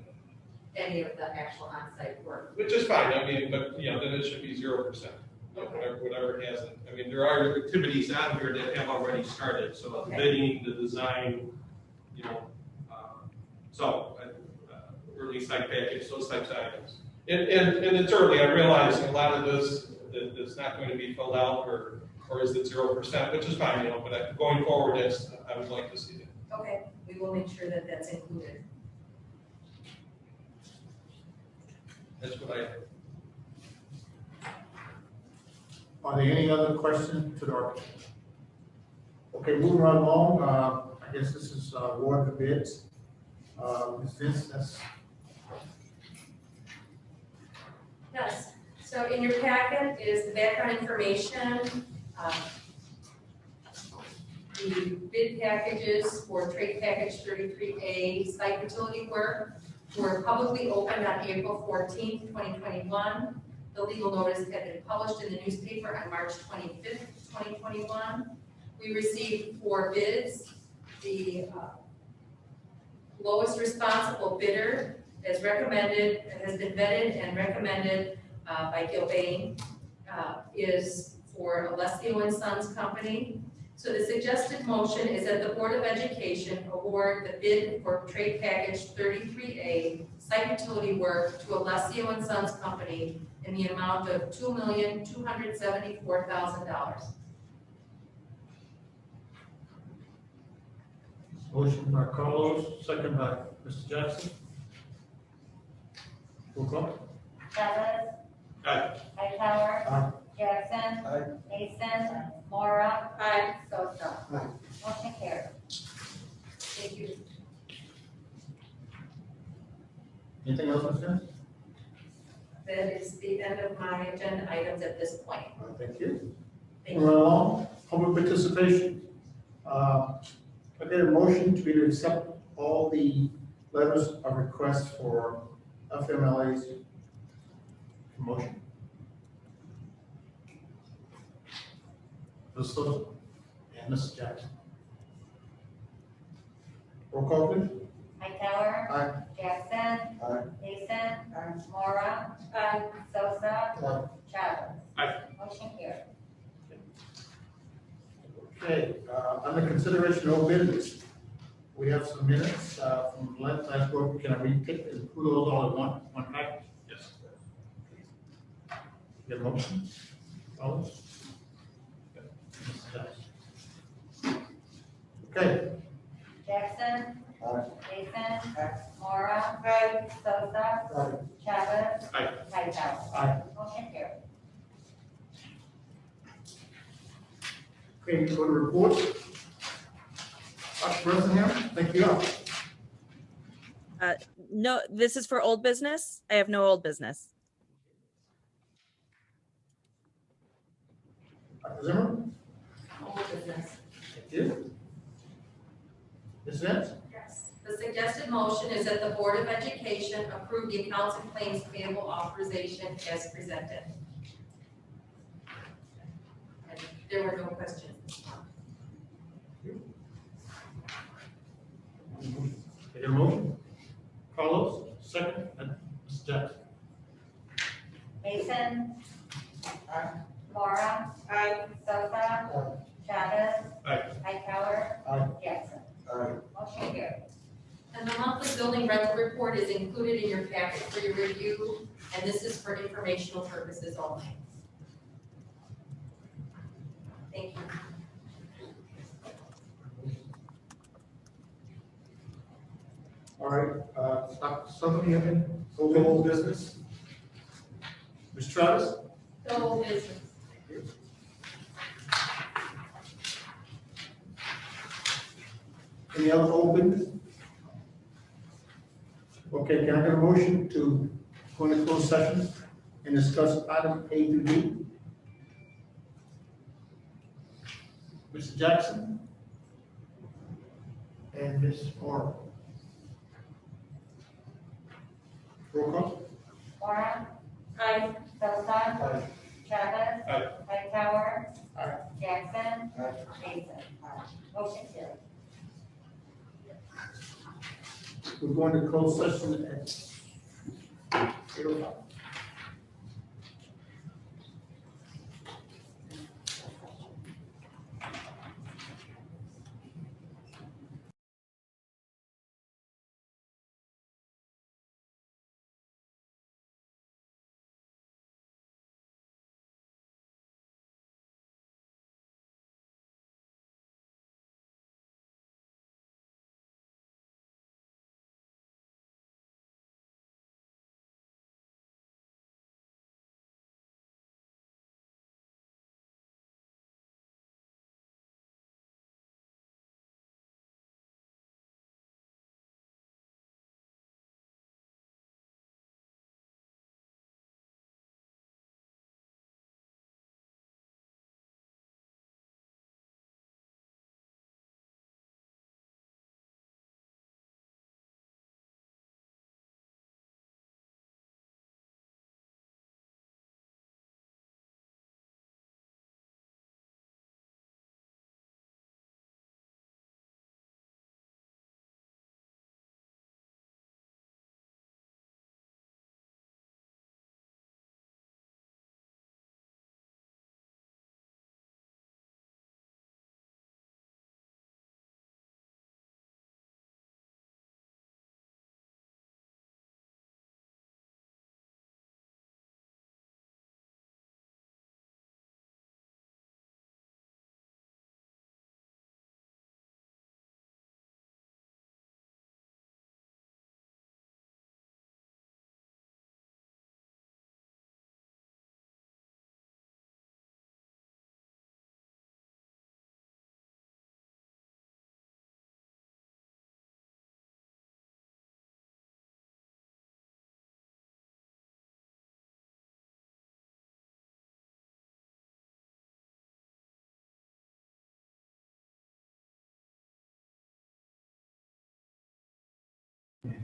any of the actual on-site work. Which is fine, I mean, but, then it should be 0%. Whatever hasn't, I mean, there are activities out here that have already started, so the bidding, the design, early site package, those types of items. And it's early, I realize a lot of this is not going to be filled out, or is it 0%, which is fine, but going forward, I would like to see that. Okay, we will make sure that that's included. That's what I. Are there any other questions to the architect? Okay, moving right along, I guess this is award the bids. Ms. Vince, that's. Yes, so in your packet is the background information, the bid packages for trade package 33A site utility work were publicly opened on April 14th, 2021. The legal notice had been published in the newspaper on March 25th, 2021. We received 4 bids. The lowest responsible bidder as recommended, has been vetted and recommended by Gilbane, is for Alessio and Sons Company. So the suggested motion is that the Board of Education award the bid for trade package 33A site utility work to Alessio and Sons Company in the amount of $2,274,000. Motion by Carlos, second by Mr. Jackson. Roll call. Chavez. Aye. Hightower. Aye. Jackson. Aye. Mason. Mora. Aye. Sosa. Aye. Motion carried. Thank you. Anything else, Ms. Vince? That is the end of my agenda items at this point. All right, thank you. Thank Moving you. along, public participation. I made a motion to either accept all the letters of request for FMLA's promotion. Ms. Sosa and Mrs. Jackson. Roll call, please. Hightower. Aye. Jackson. Aye. Mason. Mora. Sosa. Aye. Chavez. Aye. Motion carried. Okay, under consideration of business, we have some minutes from last board. Can I retake and put those all in one package? Yes. Get a motion? Follow? Okay. Jackson. Aye. Mason. Mora. Sosa. Aye. Chavez. Aye. Hightower. Aye. Motion carried. Okay, go to report. Dr. Bressingham, thank you. No, this is for old business. I have no old business. Dr. Zimmerman, Old business. thank you. Ms. Nance? Yes. The suggested motion is that the Board of Education approve the accounts and claims payable authorization as presented. And there were no questions this month. Get a motion? Carlos, second, and Ms. Jackson. Mason. Aye. Laura. Aye. Sosa. Chavez. Aye. Hightower. Aye. Jackson. Aye. Motion carried. And the monthly building rental report is included in your packet for your review, and this is for informational purposes only. Thank you. All right, somebody have any old business? Ms. Travis? No old business. Any other old business? Okay, can I get a motion to go into closed session and discuss item A through D? Mr. Jackson? And Ms. Moore? Roll call? Laura. Aye. Sosa. Aye. Chavez. Aye. Hightower. Aye. Jackson. Aye. Mason. Motion carried. We're going to close session at 8:05.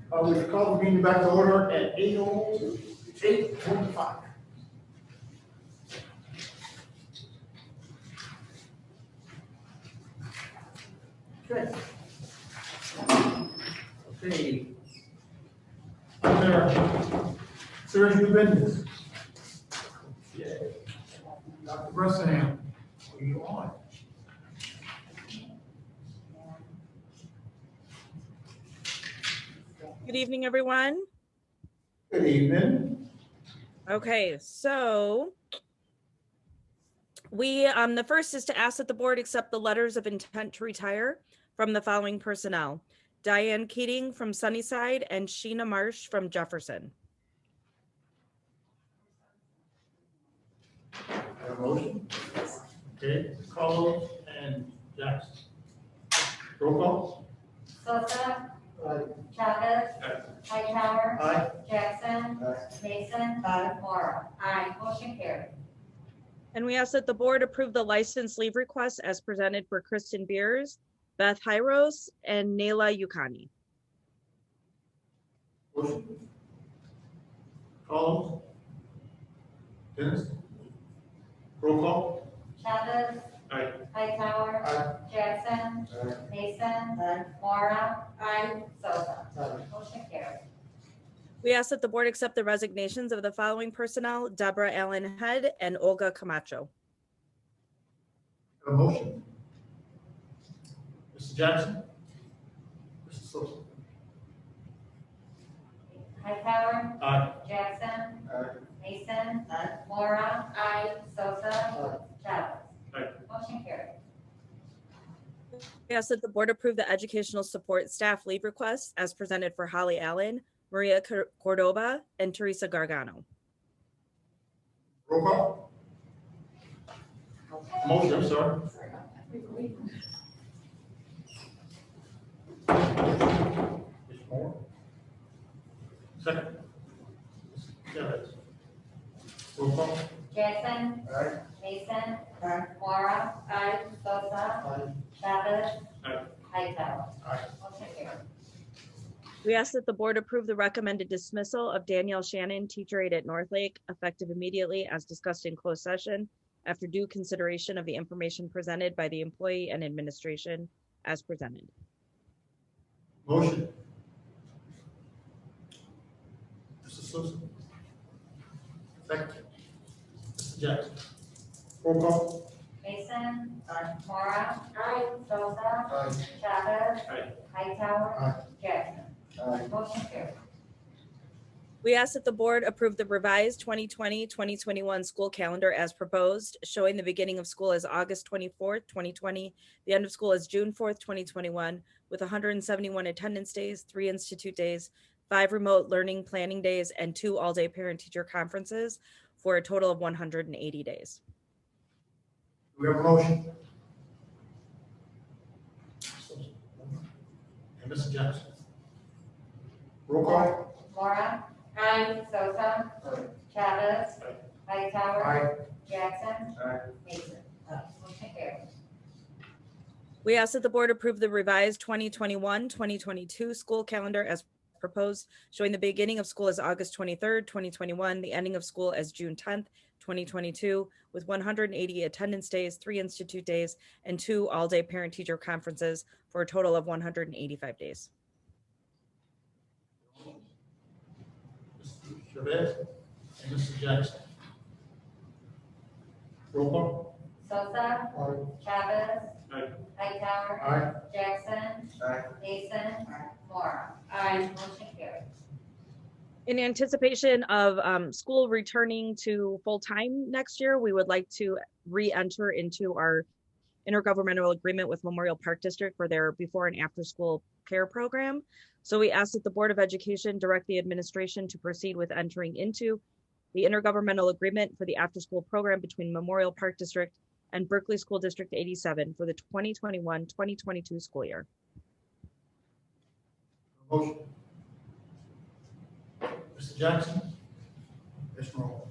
We call the meeting back to order at 8:25. Okay. Okay. There. Serious new business. Yeah. Dr. Bressingham, what are you on? Good evening, everyone. Good evening. Okay, so the first is to ask that the board accept the letters of intent to retire from the following personnel: Diane Keating from Sunnyside and Sheena Marsh from Jefferson. Have a motion? Okay, Carlos and Jackson. Roll call? Sosa. Aye. Chavez. Aye. Hightower. Aye. Jackson. Aye. Mason. Aye. Laura. Aye. Motion carried. And we ask that the board approve the license leave request as presented for Kristen Beers, Beth Hyros, and Nayla Yukani. Motion. Call. Dennis? Roll call. Chavez. Aye. Hightower. Aye. Jackson. Aye. Mason. Mora. Sosa. Motion carried. We ask that the board accept the resignations of the following personnel: Deborah Allen Head and Olga Camacho. Have a motion. Mr. Jackson? Mr. Sosa? Hightower. Aye. Jackson. Aye. Mason. Mora. Sosa. Chavez. Aye. Motion carried. We ask that the board approve the educational support staff leave requests as presented for Holly Allen, Maria Cordova, and Teresa Gargano. Roll call. Motion, I'm sorry. Mr. Moore? Second. Chavez. Roll call. Jackson. Aye. Mason. Aye. Mora. Sosa. Chavez. Aye. Hightower. Aye. Motion carried. We ask that the board approve the recommended dismissal of Danielle Shannon, teacher aide at Northlake, effective immediately as discussed in closed session after due consideration of the information presented by the employee and administration as presented. Motion. Mr. Sosa. Second. Mr. Jackson. Roll call. Mason. Mora. Sosa. Aye. Chavez. Aye. Hightower. Aye. Jackson. Aye. Motion carried. We ask that the board approve the revised 2020-2021 school calendar as proposed, showing the beginning of school as August 24th, 2020, the end of school as June 4th, 2021, with 171 attendance days, 3 institute days, 5 remote learning planning days, and 2 all-day parent-teacher conferences for a total of 180 days. Do we have a motion? And Mr. Jackson. Roll call. Mora. Sosa. Chavez. Hightower. Jackson. Aye. Mason. Motion carried. We ask that the board approve the revised 2021-2022 school calendar as proposed, showing the beginning of school as August 23rd, 2021, the ending of school as June 10th, 2022, with 180 attendance days, 3 institute days, and 2 all-day parent-teacher conferences for a total of 185 days. Mr. Chavez and Mr. Jackson. Roll call. Sosa. Chavez. Aye. Hightower. Aye. Jackson. Aye. Mason. Mora. Motion carried. In anticipation of school returning to full-time next year, we would like to re-enter into our intergovernmental agreement with Memorial Park District for their before and after school care program. So we ask that the Board of Education direct the administration to proceed with entering into the intergovernmental agreement for the after-school program between Memorial Park District and Berkeley School District 87 for the 2021-2022 school year. Motion. Mr. Jackson. Ms. Moore.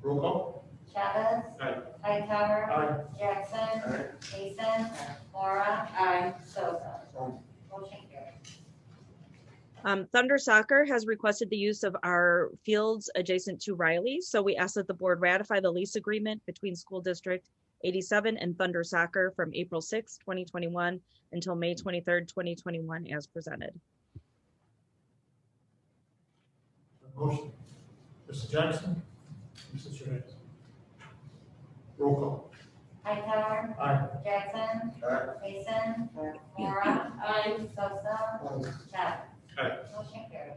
Roll call. Chavez. Aye. Hightower. Aye. Jackson. Aye. Mason. Mora. Sosa. Motion carried. Thunder Soccer has requested the use of our fields adjacent to Riley. So we ask that the board ratify the lease agreement between School District 87 and Thunder Soccer from April 6, 2021 until May 23rd, 2021 as presented. Motion. Mr. Jackson. Mr. Chavez. Roll call. Hightower. Aye. Jackson. Aye. Mason. Mora. Sosa. Chavez. Aye. Motion carried.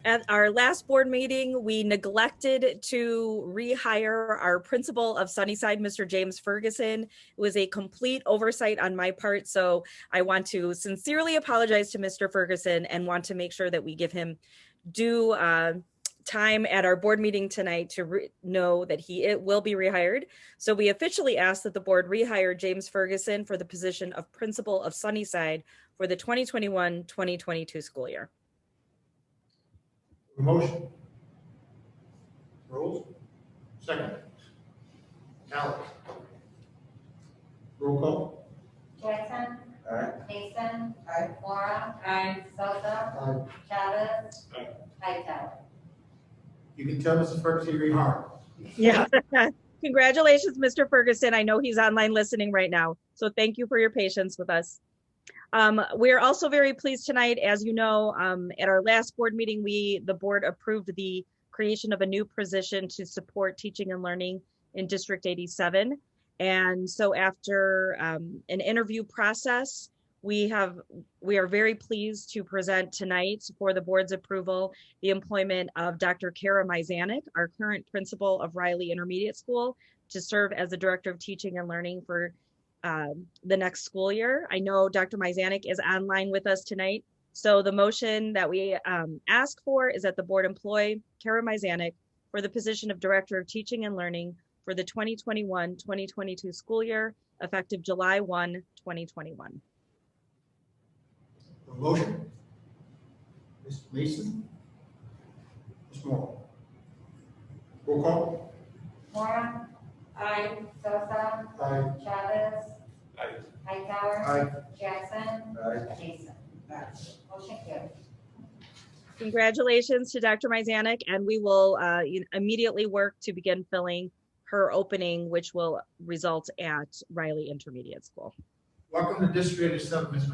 At our last board meeting, we neglected to rehire our principal of Sunnyside, Mr. James Ferguson. It was a complete oversight on my part. So I want to sincerely apologize to Mr. Ferguson and want to make sure that we give him due time at our board meeting tonight to know that it will be rehired. So we officially ask that the board rehire James Ferguson for the position of principal of Sunnyside for the 2021-2022 school year. Motion. Rules. Second. Alex. Roll call. Jackson. Aye. Mason. Aye. Laura. Aye. Sosa. Aye. Chavez. Aye. Hightower. You can tell Mr. Ferguson you read hard. Yeah. Congratulations, Mr. Ferguson. I know he's online listening right now. So thank you for your patience with us. We're also very pleased tonight, as you know, at our last board meeting, the board approved the creation of a new position to support teaching and learning in District 87. And so after an interview process, we are very pleased to present tonight for the board's approval the employment of Dr. Kara Mizanek, our current principal of Riley Intermediate School, to serve as the Director of Teaching and Learning for the next school year. I know Dr. Mizanek is online with us tonight. So the motion that we ask for is that the board employ Kara Mizanek for the position of Director of Teaching and Learning for the 2021-2022 school year, effective July 1, 2021. A motion. Mr. Mason. Ms. Moore. Roll call. Laura. Aye. Sosa. Aye. Chavez. Aye. Hightower. Aye. Jackson. Aye. Mason. Motion carries. Congratulations to Dr. Mizanek, and we will immediately work to begin filling her opening, which will result at Riley Intermediate School. Welcome to District 87, Ms.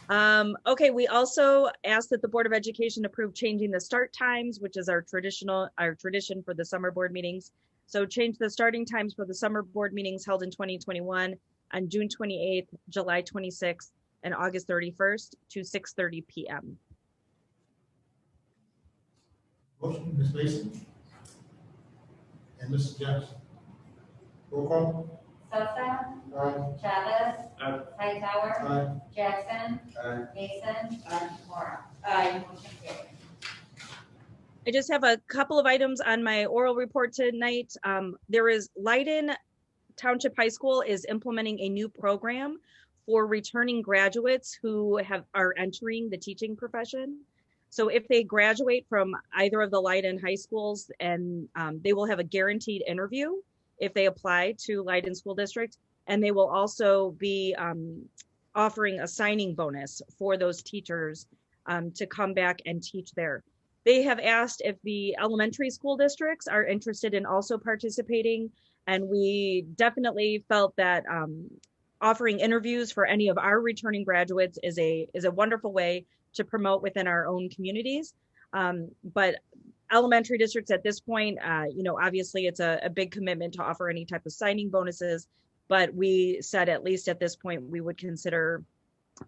McNally. Okay, we also asked that the Board of Education approve changing the start times, which is our tradition for the summer board meetings. So change the starting times for the summer board meetings held in 2021 on June 28th, July 26th, and August 31st to 6:30 p.m. Motion, Ms. Mason. And Mrs. Jackson. Roll call. Sosa. Aye. Chavez. Aye. Hightower. Aye. Jackson. Aye. Mason. Laura. Aye. Motion carries. I just have a couple of items on my oral report tonight. There is Leiden Township High School is implementing a new program for returning graduates who are entering the teaching profession. So if they graduate from either of the Leiden high schools, and they will have a guaranteed interview if they apply to Leiden School District, and they will also be offering a signing bonus for those teachers to come back and teach there. They have asked if the elementary school districts are interested in also participating, and we definitely felt that offering interviews for any of our returning graduates is a wonderful way to promote within our own communities. But elementary districts at this point, obviously it's a big commitment to offer any type of signing bonuses, but we said at least at this point we would consider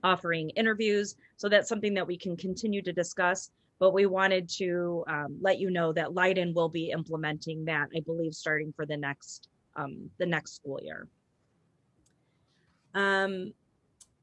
offering interviews. So that's something that we can continue to discuss, but we wanted to let you know that Leiden will be implementing that, I believe, starting for the next school year.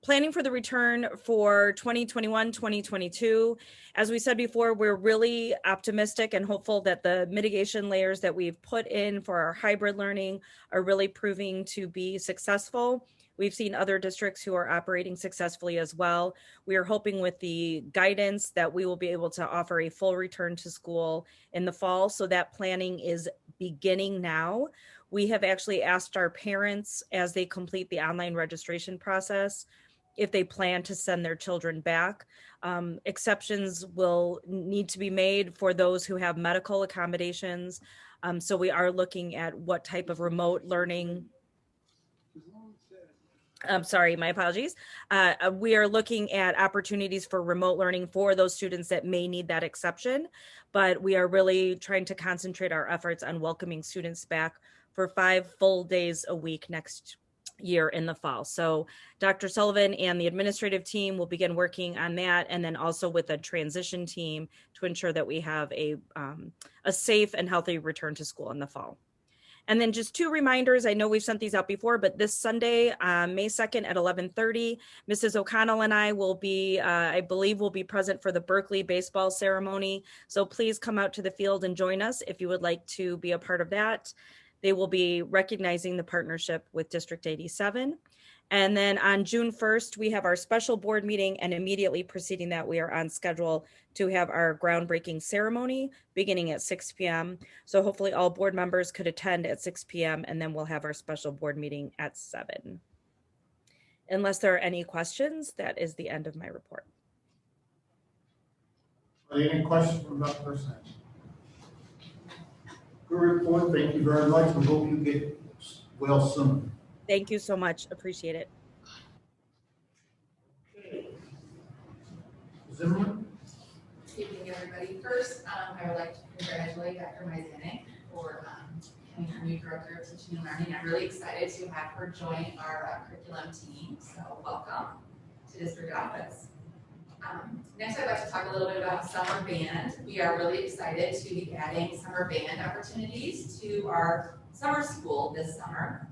Planning for the return for 2021-2022. As we said before, we're really optimistic and hopeful that the mitigation layers that we've put in for our hybrid learning are really proving to be successful. We've seen other districts who are operating successfully as well. We are hoping with the guidance that we will be able to offer a full return to school in the fall. So that planning is beginning now. We have actually asked our parents as they complete the online registration process if they plan to send their children back. Exceptions will need to be made for those who have medical accommodations. So we are looking at what type of remote learning. I'm sorry, my apologies. We are looking at opportunities for remote learning for those students that may need that exception, but we are really trying to concentrate our efforts on welcoming students back for 5 full days a week next year in the fall. So Dr. Sullivan and the administrative team will begin working on that, and then also with a transition team to ensure that we have a safe and healthy return to school in the fall. And then just 2 reminders. I know we've sent these out before, but this Sunday, May 2nd at 11:30, Mrs. O'Connell and I will be, I believe we'll be present for the Berkeley baseball ceremony. So please come out to the field and join us if you would like to be a part of that. They will be recognizing the partnership with District 87. And then on June 1st, we have our special board meeting, and immediately preceding that, we are on schedule to have our groundbreaking ceremony beginning at 6 p.m. So hopefully all board members could attend at 6 p.m. and then we'll have our special board meeting at 7. Unless there are any questions, that is the end of my report. Are there any questions from Dr. Person? Good report. Thank you very much. We hope you get well soon. Thank you so much. Appreciate it. Zimmerman? Good evening, everybody. First, I would like to congratulate Dr. Myzanek for becoming our new Director of Teaching and Learning. I'm really excited to have her join our curriculum team, so welcome to District Office. Next, I'd like to talk a little bit about summer band. We are really excited to be adding summer band opportunities to our summer school this summer.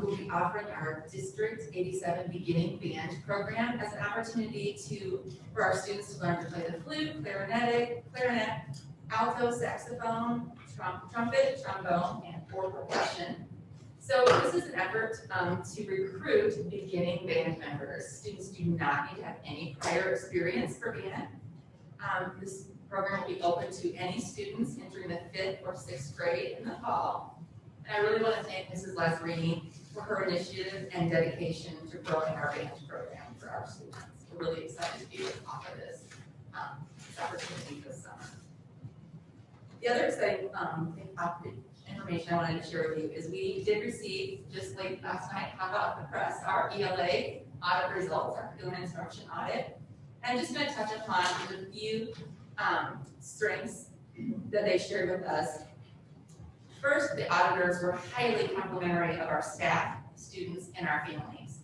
We'll be offering our District 87 Beginning Band program as an opportunity for our students to learn to play the flute, clarinet, alto, saxophone, trumpet, trombone, and or percussion. So this is an effort to recruit beginning band members. Students do not need to have any prior experience for band. This program will be open to any students entering the 5th or 6th grade in the fall. And I really want to thank Mrs. Lazzarini for her initiative and dedication to growing our band program for our students. We're really excited to be able to offer this opportunity this summer. The other exciting information I wanted to share with you is we did receive, just late last night, hot off the press, our ELA audit results, our curriculum instruction audit. And I'm just going to touch upon a few strengths that they shared with us. First, the auditors were highly complimentary of our staff, students, and our families.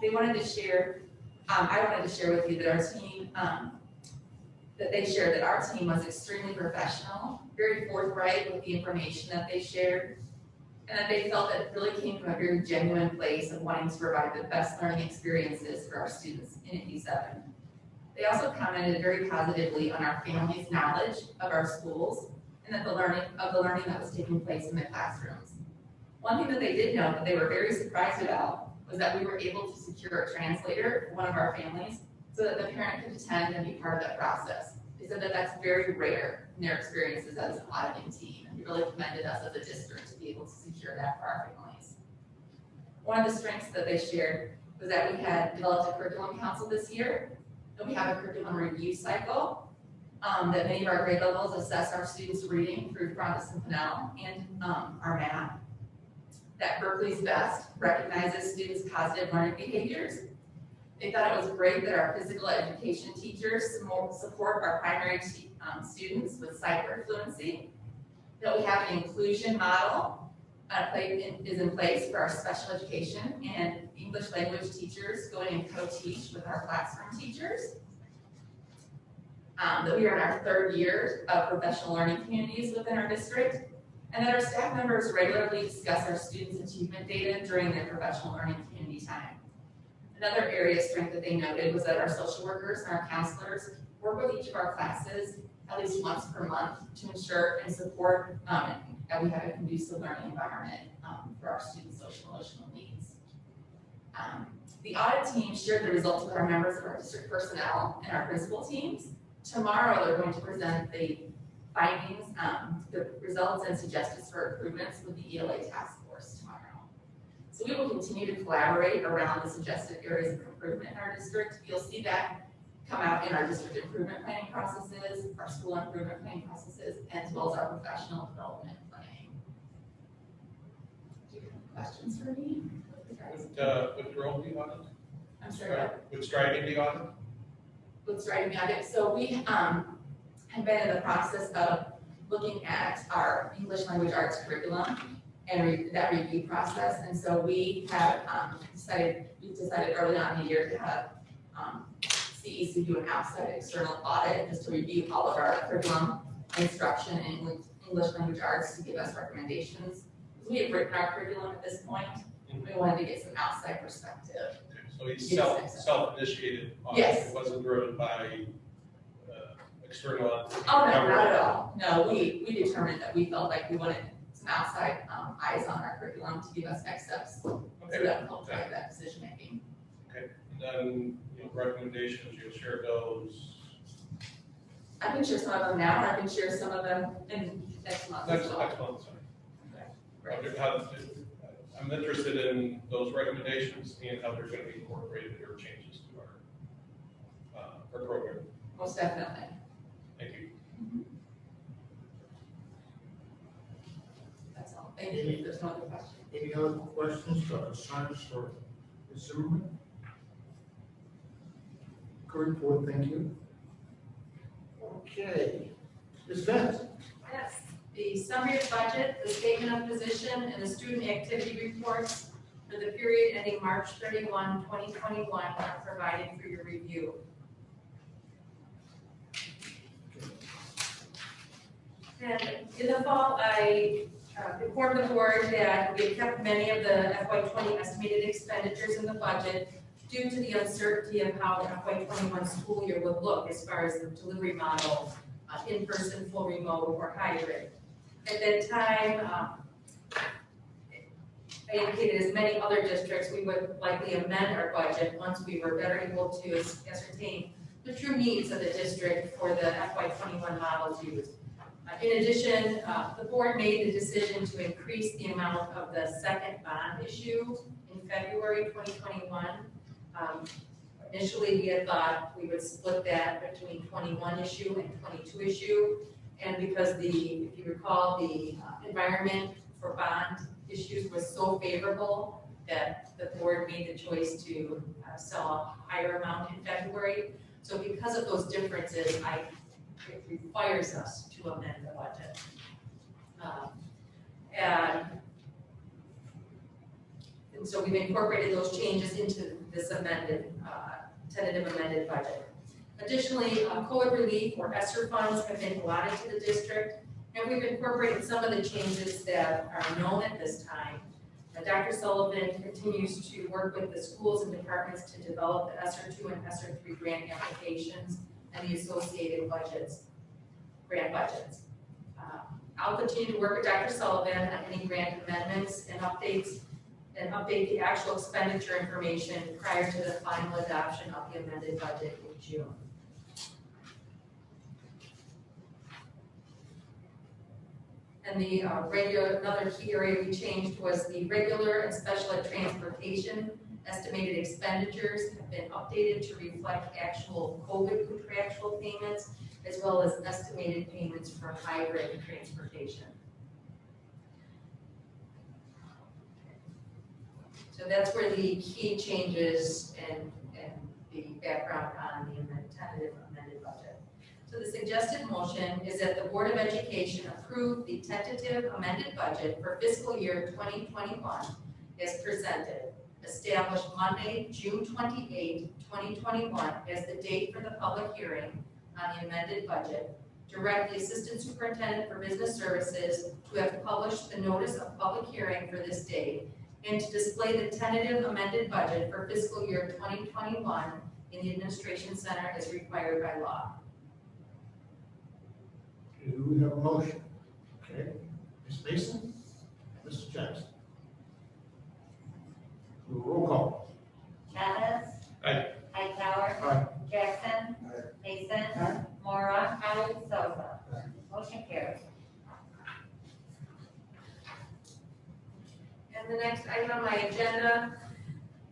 They wanted to share, I wanted to share with you that our team, that they shared that our team was extremely professional, very forthright with the information that they shared, and that they felt that it really came from a very genuine place of wanting to provide the best learning experiences for our students in 87. They also commented very positively on our families' knowledge of our schools and that the learning that was taking place in the classrooms. One thing that they did note that they were very surprised about was that we were able to secure a translator for one of our families so that the parent could attend and be part of that process. They said that that's very rare in their experiences as an auditing team, and they really commended us as a district to be able to secure that for our families. One of the strengths that they shared was that we had developed a curriculum council this year, and we have a curriculum review cycle that many of our grade levels assess our students' reading through Frontis and Pinnell and our math. That Berkeley's Best recognizes students' positive learning behaviors. They thought it was great that our physical education teachers support our primary students with sight word fluency. That we have an inclusion model is in place for our special education and English language teachers going and co-teach with our classroom teachers. That we are in our 3rd year of professional learning communities within our district, and that our staff members regularly discuss our students' achievement data during their professional learning community time. Another area of strength that they noted was that our social workers and our counselors work with each of our classes at least once per month to ensure and support that we have a conducive learning environment for our students' social and emotional needs. The audit team shared the results with our members of our district personnel and our principal teams. Tomorrow, they're going to present the findings, the results and suggestions for improvements with the ELA task force tomorrow. So we will continue to collaborate around the suggested areas of improvement in our district. You'll see that come out in our district improvement planning processes, our school improvement planning processes, as well as our professional development planning. Do you have questions for me? With your own audit? I'm sorry. What's driving the audit? What's driving the audit? So we have been in the process of looking at our English language arts curriculum and that review process. And so we have decided early on in the year to have CEC do an outside external audit just to review all of our curriculum, instruction, and English language arts to give us recommendations. We have written our curriculum at this point. We wanted to get some outside perspective. So it's self-initiated audit. Yes. It wasn't driven by external. Oh, no, not at all. No, we determined that we felt like we wanted some outside eyes on our curriculum to give us next steps Okay. So that will help drive that decision making. Okay, and then, recommendations, you'll share those I can share some of them now, or I can share some of them in next month as next well. month, sorry. I'm interested in those recommendations and how they're gonna be incorporated or changes to our program. Most definitely. Thank you. That's all. Thank you. There's no other question. Any other questions or concerns for Ms. Zimmerman? Good report, thank you. Okay, Ms. Vance. Yes, the summary of budget, the statement of position, and the student activity reports for the period ending March 31, 2021 are provided for your review. And in the fall, I informed the board that we had kept many of the FY20 estimated expenditures in the budget due to the uncertainty of how the FY21 school year would look as far as the delivery model, in-person, full remote, or hybrid. At that time, I indicated, as many other districts, we would likely amend our budget once we were better able to ascertain the true needs of the district for the FY21 models used. In addition, the board made the decision to increase the amount of the second bond issue in February 2021. Initially, we had thought we would split that between 21 issue and 22 issue. And because if you recall, the environment for bond issues was so favorable that the board made the choice to sell a higher amount in February. So because of those differences, it requires us to amend the budget. And so we've incorporated those changes into this tentative amended budget. Additionally, COVID relief or ESSER funds have been allotted to the district, and we've incorporated some of the changes that are known at this time. Dr. Sullivan continues to work with the schools and departments to develop the ESSER 2 and ESSER 3 grant applications and the associated grant budgets. I'll continue to work with Dr. Sullivan on any grant amendments and update the actual expenditure information prior to the final adoption of the amended budget in June. And another key area we changed was the regular and special ed transportation estimated expenditures have been updated to reflect actual COVID contractual payments, as well as estimated payments for hybrid transportation. So that's where the key changes and the background on the tentative amended budget. So the suggested motion is that the Board of Education approve the tentative amended budget for fiscal year 2021 as presented. Establish Monday, June 28, 2021 as the date for the public hearing on the amended budget. Direct the Assistant Superintendent for Business Services to have published the notice of public hearing for this date and to display the tentative amended budget for fiscal year 2021 in the Administration Center as required by law. Do we have a motion? Okay, Ms. Mason, Mr. Jackson. Roll call. Chavez. Aye. Hightower. Aye. Jackson. Aye. Mason. Mora. Sosa. Motion carries. And the next item on my agenda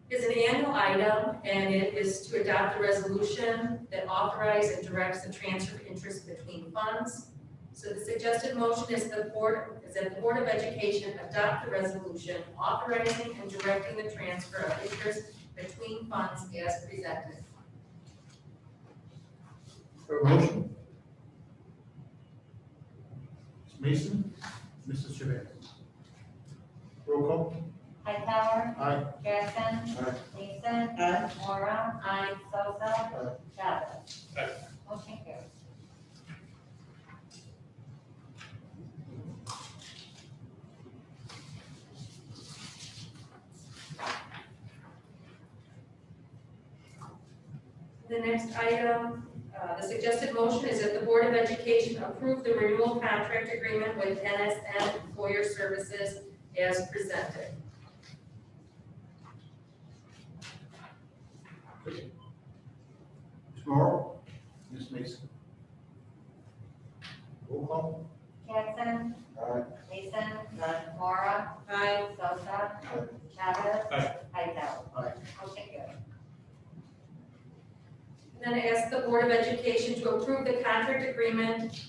is an annual item, and it is to adopt a resolution that authorizes and directs the transfer of interest between funds. So the suggested motion is that the Board of Education adopt the resolution authorizing and directing the transfer of interest between funds as presented. For a motion? Ms. Mason, Mrs. Chavez. Roll call. Hightower. Aye. Jackson. Aye. Mason. Aye. Mora. Sosa. Chavez. Aye. Motion carries. The next item, the suggested motion is that the Board of Education approve the renewal contract agreement with NSN Employer Services as presented. Ms. Morrow, Ms. Mason. Roll call. Jackson. Aye. Mason. Mora. Sosa. Chavez. Aye. Hightower. Aye. Motion carried. And then I ask the Board of Education to approve the contract agreement,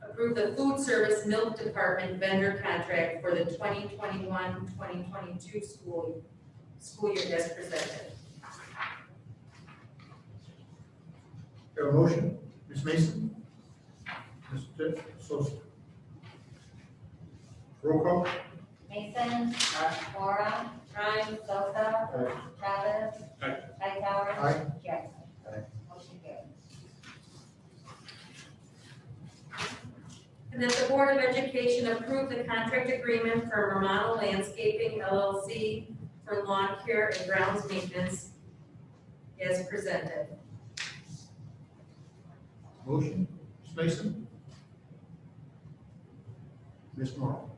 approve the food service milk department vendor contract for the 2021-2022 school year as presented. Have a motion, Ms. Mason. Mr. Sosa. Roll call. Mason. Mora. Sosa. Chavez. Aye. Hightower. Aye. Jackson. Aye. Motion carried. And that the Board of Education approve the contract agreement for Romano Landscaping LLC for lawn care and grounds maintenance as presented. Motion, Ms. Mason. Ms. Morrow.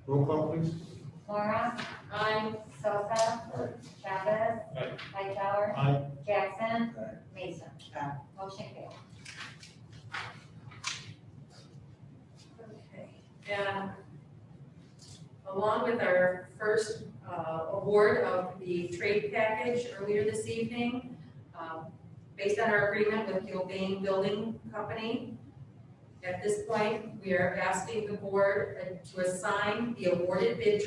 Roll call, please. Mora. Sosa. Chavez. Aye. Hightower. Aye. Jackson. Aye. Mason. Aye. Motion carried. Okay, and along with our first award of the trade package earlier this evening, based on our agreement with Gilbane Building Company, at this point, we are asking the board to assign the awarded bid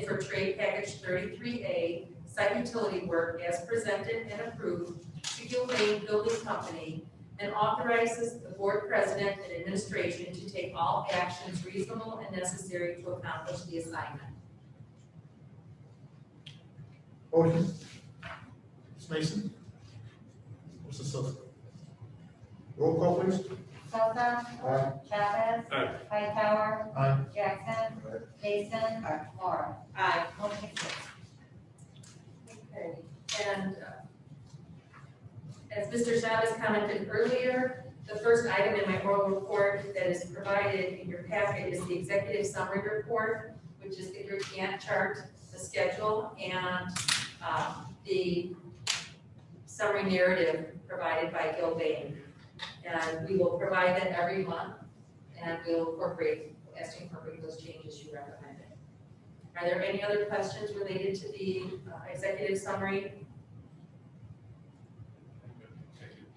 for trade package 33A, site utility work as presented and approved to Gilbane Building Company, and authorizes the board president and administration to take all actions reasonable and necessary to accomplish the assignment. Motion. Ms. Mason. Mr. Sosa. Roll call, please. Sosa. Aye. Chavez. Aye. Hightower. Aye. Jackson. Aye. Mason. Mora. Aye. Motion carried. Okay, and as Mr. Chavez commented earlier, the first item in my oral report that is provided in your packet is the executive summary report, which is your Gantt chart, the schedule, and the summary narrative provided by Gilbane. And we will provide that every month, and we'll ask to incorporate those changes you recommended. Are there any other questions related to the executive summary?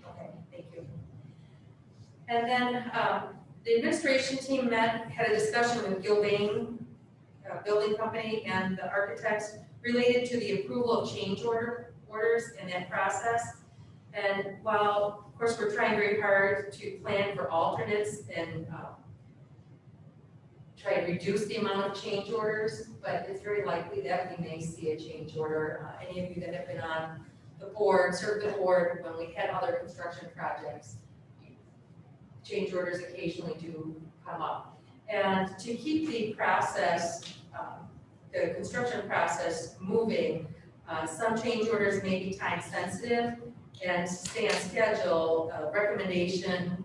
Okay, thank you. And then the administration team had a discussion with Gilbane Building Company and the architects related to the approval of change orders in that process. And while, of course, we're trying very hard to plan for alternates and try to reduce the amount of change orders, but it's very likely that we may see a change order. Any of you that have been on the board, served the board when we had other construction projects, change orders occasionally do come up. And to keep the process, the construction process moving, some change orders may be time sensitive, and to stay on schedule, a recommendation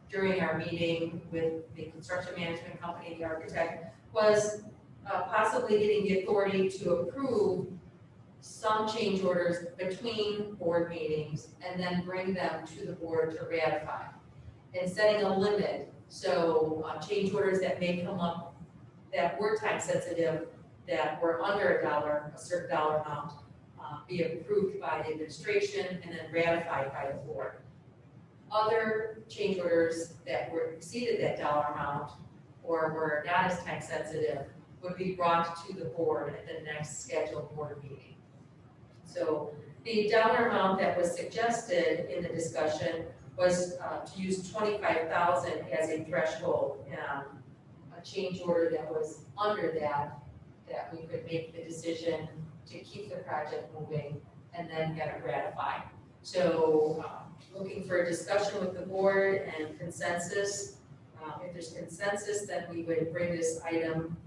during our meeting with the construction management company and the architect was possibly getting the authority to approve some change orders between board meetings and then bring them to the board to ratify. And setting a limit, so change orders that may come up that were time sensitive, that were under a certain dollar amount, be approved by the administration and then ratified by the board. Other change orders that were exceeded that dollar amount or were not as time sensitive would be brought to the board at the next scheduled board meeting. So the dollar amount that was suggested in the discussion was to use $25,000 as a threshold, and a change order that was under that we could make the decision to keep the project moving and then get it ratified. So looking for a discussion with the board and consensus. If there's consensus, then we would bring this item,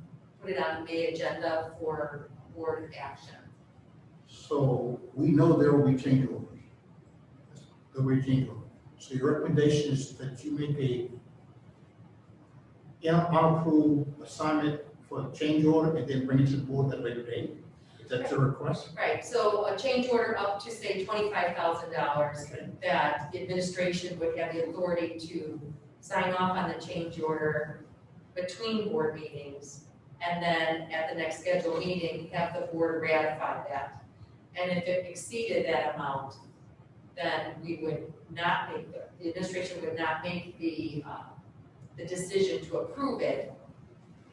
put it on the May agenda for board action. So we know there will be change orders. There will be change orders. So your recommendation is that you make a unapproved assignment for a change order and then bring it to the board at a later date? That's a request? Right, so a change order up to say $25,000, that the administration would have the authority to sign off on the change order between board meetings, and then at the next scheduled meeting, have the board ratify that. And if it exceeded that amount, then we would not make, the administration would not make the decision to approve it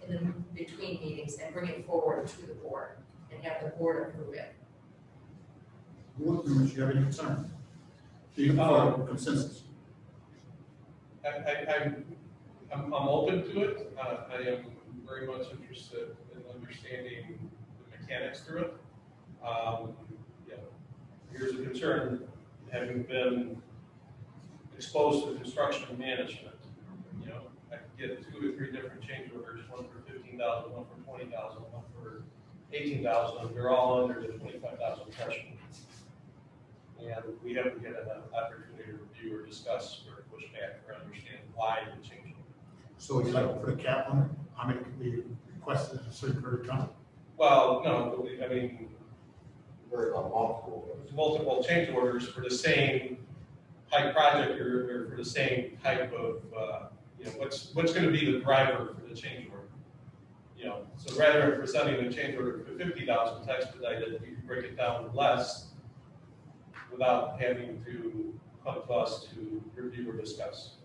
in the between meetings and bring it forward to the board and have the board approve it. Board members, do you have any concerns? Do you have consensus? I'm open to it. I am very much interested in understanding the mechanics through it. Yeah, here's a concern, having been exposed to construction management. You know, I could get 2 or 3 different change orders, one for $15,000, one for $20,000, one for $18,000. They're all under the $25,000 threshold. And we haven't had an opportunity to review or discuss or push back or understand why the change. So would you like to put a cap on it? How many can be requested in a certain period of time? Well, no, I mean, multiple change orders for the same type project or for the same type of, you know, what's going to be the driver for the change order? You know, so rather than presenting a change order for 50,000 expedited, you can break it down less without having to come to us to review or discuss.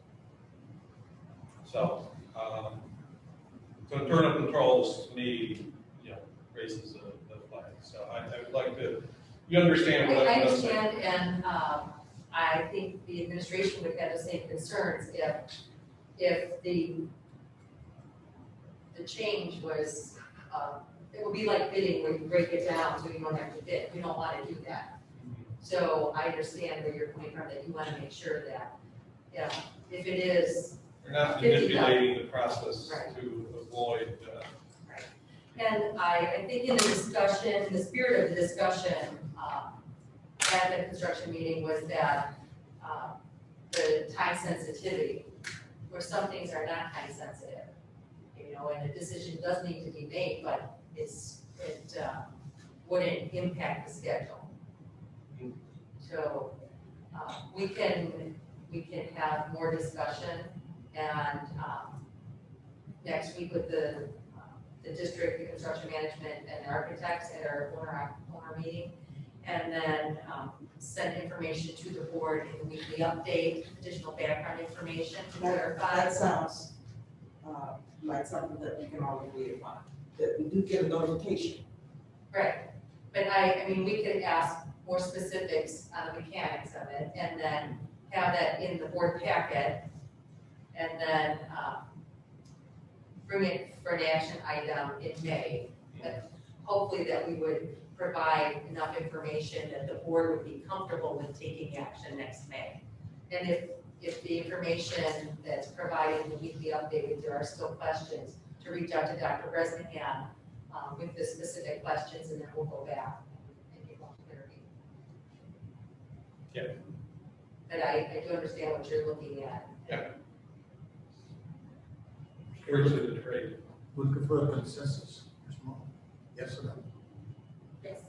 So, so internal controls to me, you know, raises the flag. So I would like to, you understand what I I'm saying. understand, and I think the administration would have the same concerns if the change was, it would be like bidding where you break it down so you don't have to bid. We don't want to do that. So I understand where you're coming from, that you want to make sure that, yeah, if it is. We're not manipulating the process Right. to avoid. Right. And I think in the discussion, in the spirit of the discussion at the construction meeting was that the time sensitivity, where some things are not time sensitive, you know, and a decision does need to be made, but it wouldn't impact the schedule. So we can have more discussion, and next week with the district, the construction management and architects at our owner meeting, and then send information to the board in the weekly update, additional background information to clarify. That sounds like something that we can all agree upon, that we do get a notification. Right, but I mean, we could ask more specifics on the mechanics of it, and then have that in the board packet, and then bring it for an action item in May. But hopefully that we would provide enough information that the board would be comfortable with taking action next May. And if the information that's provided in the weekly update, if there are still questions, to reach out to Dr. Bresnahan with the specific questions, and then we'll go back and give more clarity. Yeah. But I do understand what you're looking at. Yeah. Where's the trade? Looking for a consensus. Mr. Moore? Yes or no? Yes.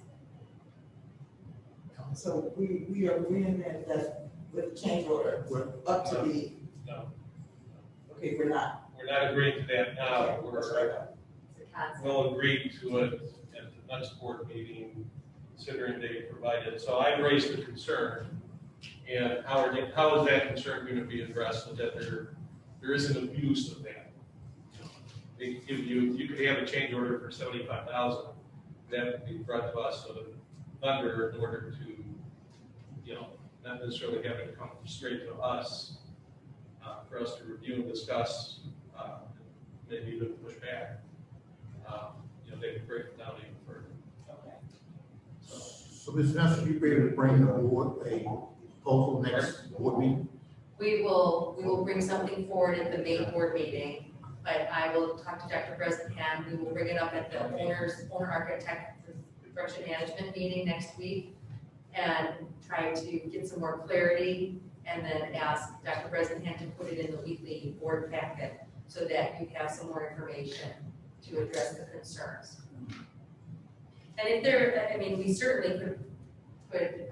So we are agreeing that with the change order, up to the. No. Okay, we're not. We're not agreeing to that now. That's right. We'll agree to it at the next board meeting, considering they provided. So I raised the concern, and how is that concern going to be addressed, so that there is an abuse of that? They give you could have a change order for 75,000, that would be brought to us with a vendor in order to, you know, not necessarily having to come straight to us for us to review and discuss, maybe even push back. You know, they could break it down even further. Okay. So Ms. Spencer, you be able to bring the board a proposal next board meeting? We will bring something forward at the May board meeting, but I will talk to Dr. Bresnahan. We will bring it up at the owner architect construction management meeting next week, and try to get some more clarity, and then ask Dr. Bresnahan to put it in the weekly board packet so that you have some more information to address the concerns. And if there, I mean, we certainly could,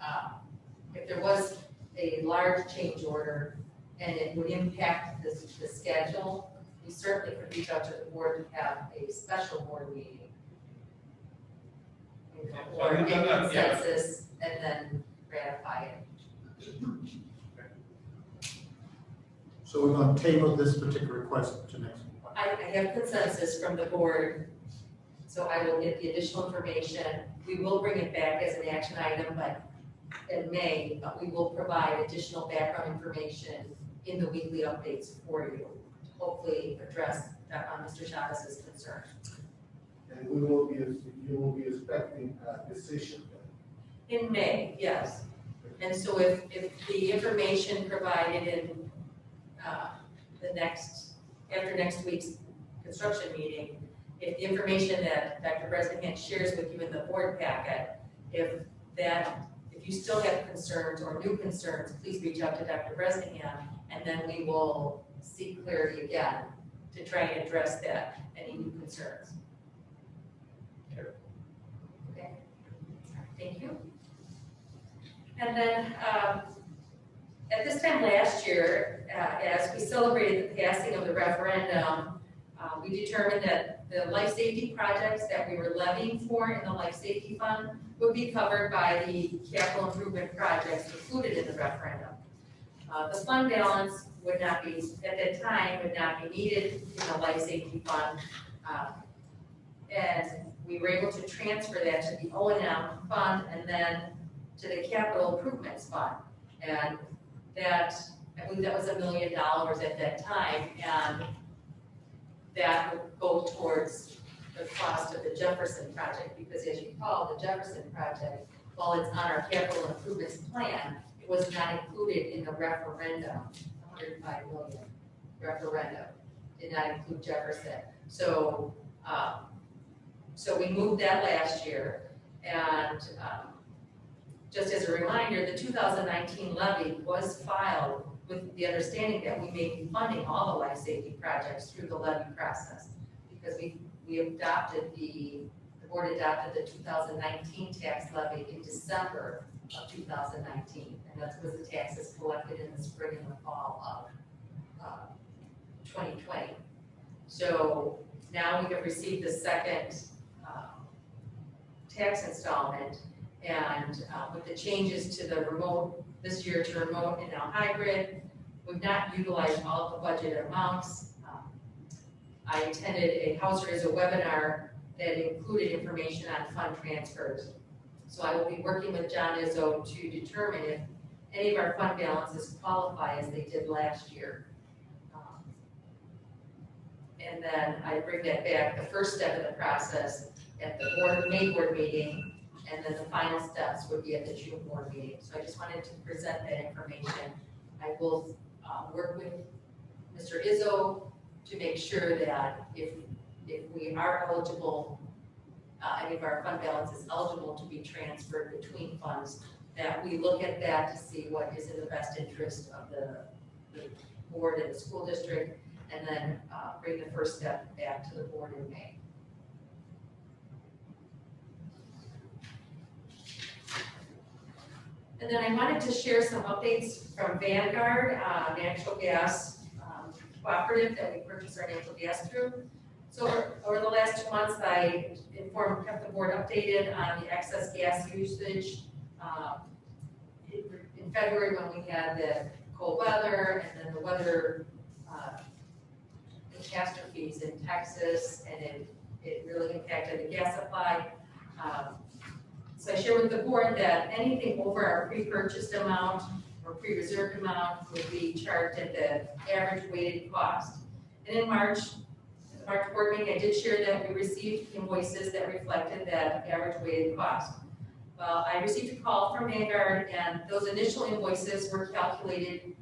if there was a large change order and it would impact the schedule, we certainly could reach out to the board to have a special board meeting. You know, or in consensus and then ratify it. So we're going to table this particular request to next week. I have consensus from the board, so I will get the additional information. We will bring it back as an action item, but in May, but we will provide additional background information in the weekly updates for you, to hopefully address Mr. Chavez's concern. And you will be expecting a decision. In May, yes. And so if the information provided in after next week's construction meeting, if the information that Dr. Bresnahan shares with you in the board packet, if you still have concerns or new concerns, please reach out to Dr. Bresnahan, and then we will seek clarity again to try and address any new concerns. Okay, thank you. And then at this time last year, as we celebrated the passing of the referendum, we determined that the life safety projects that we were levying for in the life safety fund would be covered by the capital improvement projects included in the referendum. The fund balance would not be, at that time, would not be needed in the life safety fund. And we were able to transfer that to the O&M fund and then to the capital improvements fund. And that, I believe that was $1 million at that time, and that would go towards the cost of the Jefferson project, because as you recall, the Jefferson project, while it's on our capital improvements plan, it was not included in the referendum, $105 million referendum, did not include Jefferson. So, so we moved that last year, and just as a reminder, the 2019 levy was filed with the understanding that we may be funding all the life safety projects through the levy process, because we adopted the board adopted the 2019 tax levy in December of 2019, and that was the taxes collected in the spring and the fall of 2020. So now we have received the second tax installment, and with the changes to the remote, this year to remote and now hybrid, we've not utilized all of the budget amounts. I attended a House Raiser webinar that included information on fund transfers. So I will be working with John Izzo to determine if any of our fund balances qualify as they did last year. And then I bring that back, the first step of the process at the May board meeting, and then the final steps would be at the June board meeting. So I just wanted to present that information. I will work with Mr. Izzo to make sure that if we are eligible, any of our fund balance is eligible to be transferred between funds, that we look at that to see what is in the best interest of the board and the school district, and then bring the first step back to the board in May. And then I wanted to share some updates from Vanguard, natural gas cooperative that we purchase our natural gas through. So over the last 2 months, I kept the board updated on the excess gas usage. In February, when we had the cold weather and then the weather catastrophes in Texas, and it really impacted the gas supply. So I share with the board that anything over our pre-purchased amount or pre-reserved amount would be charged at the average weighted cost. And in March, at the March board meeting, I did share that we received invoices that reflected that average weighted cost. Well, I received a call from Vanguard, and those initial invoices were calculated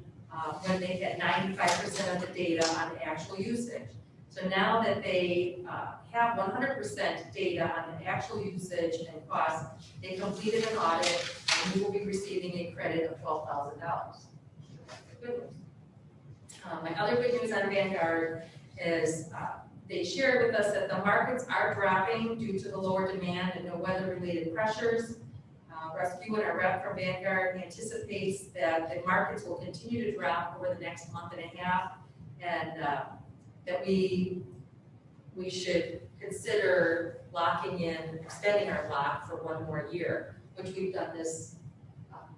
when they had 95% of the data on the actual usage. So now that they have 100% data on the actual usage and cost, they completed an audit, and we will be receiving a credit of $12,000. Good news. My other good news on Vanguard is they shared with us that the markets are dropping due to the lower demand and no weather-related pressures. Russ Buin, our rep from Vanguard, anticipates that the markets will continue to drop over the next month and a half, and that we should consider locking in, extending our lock for one more year, which we've done this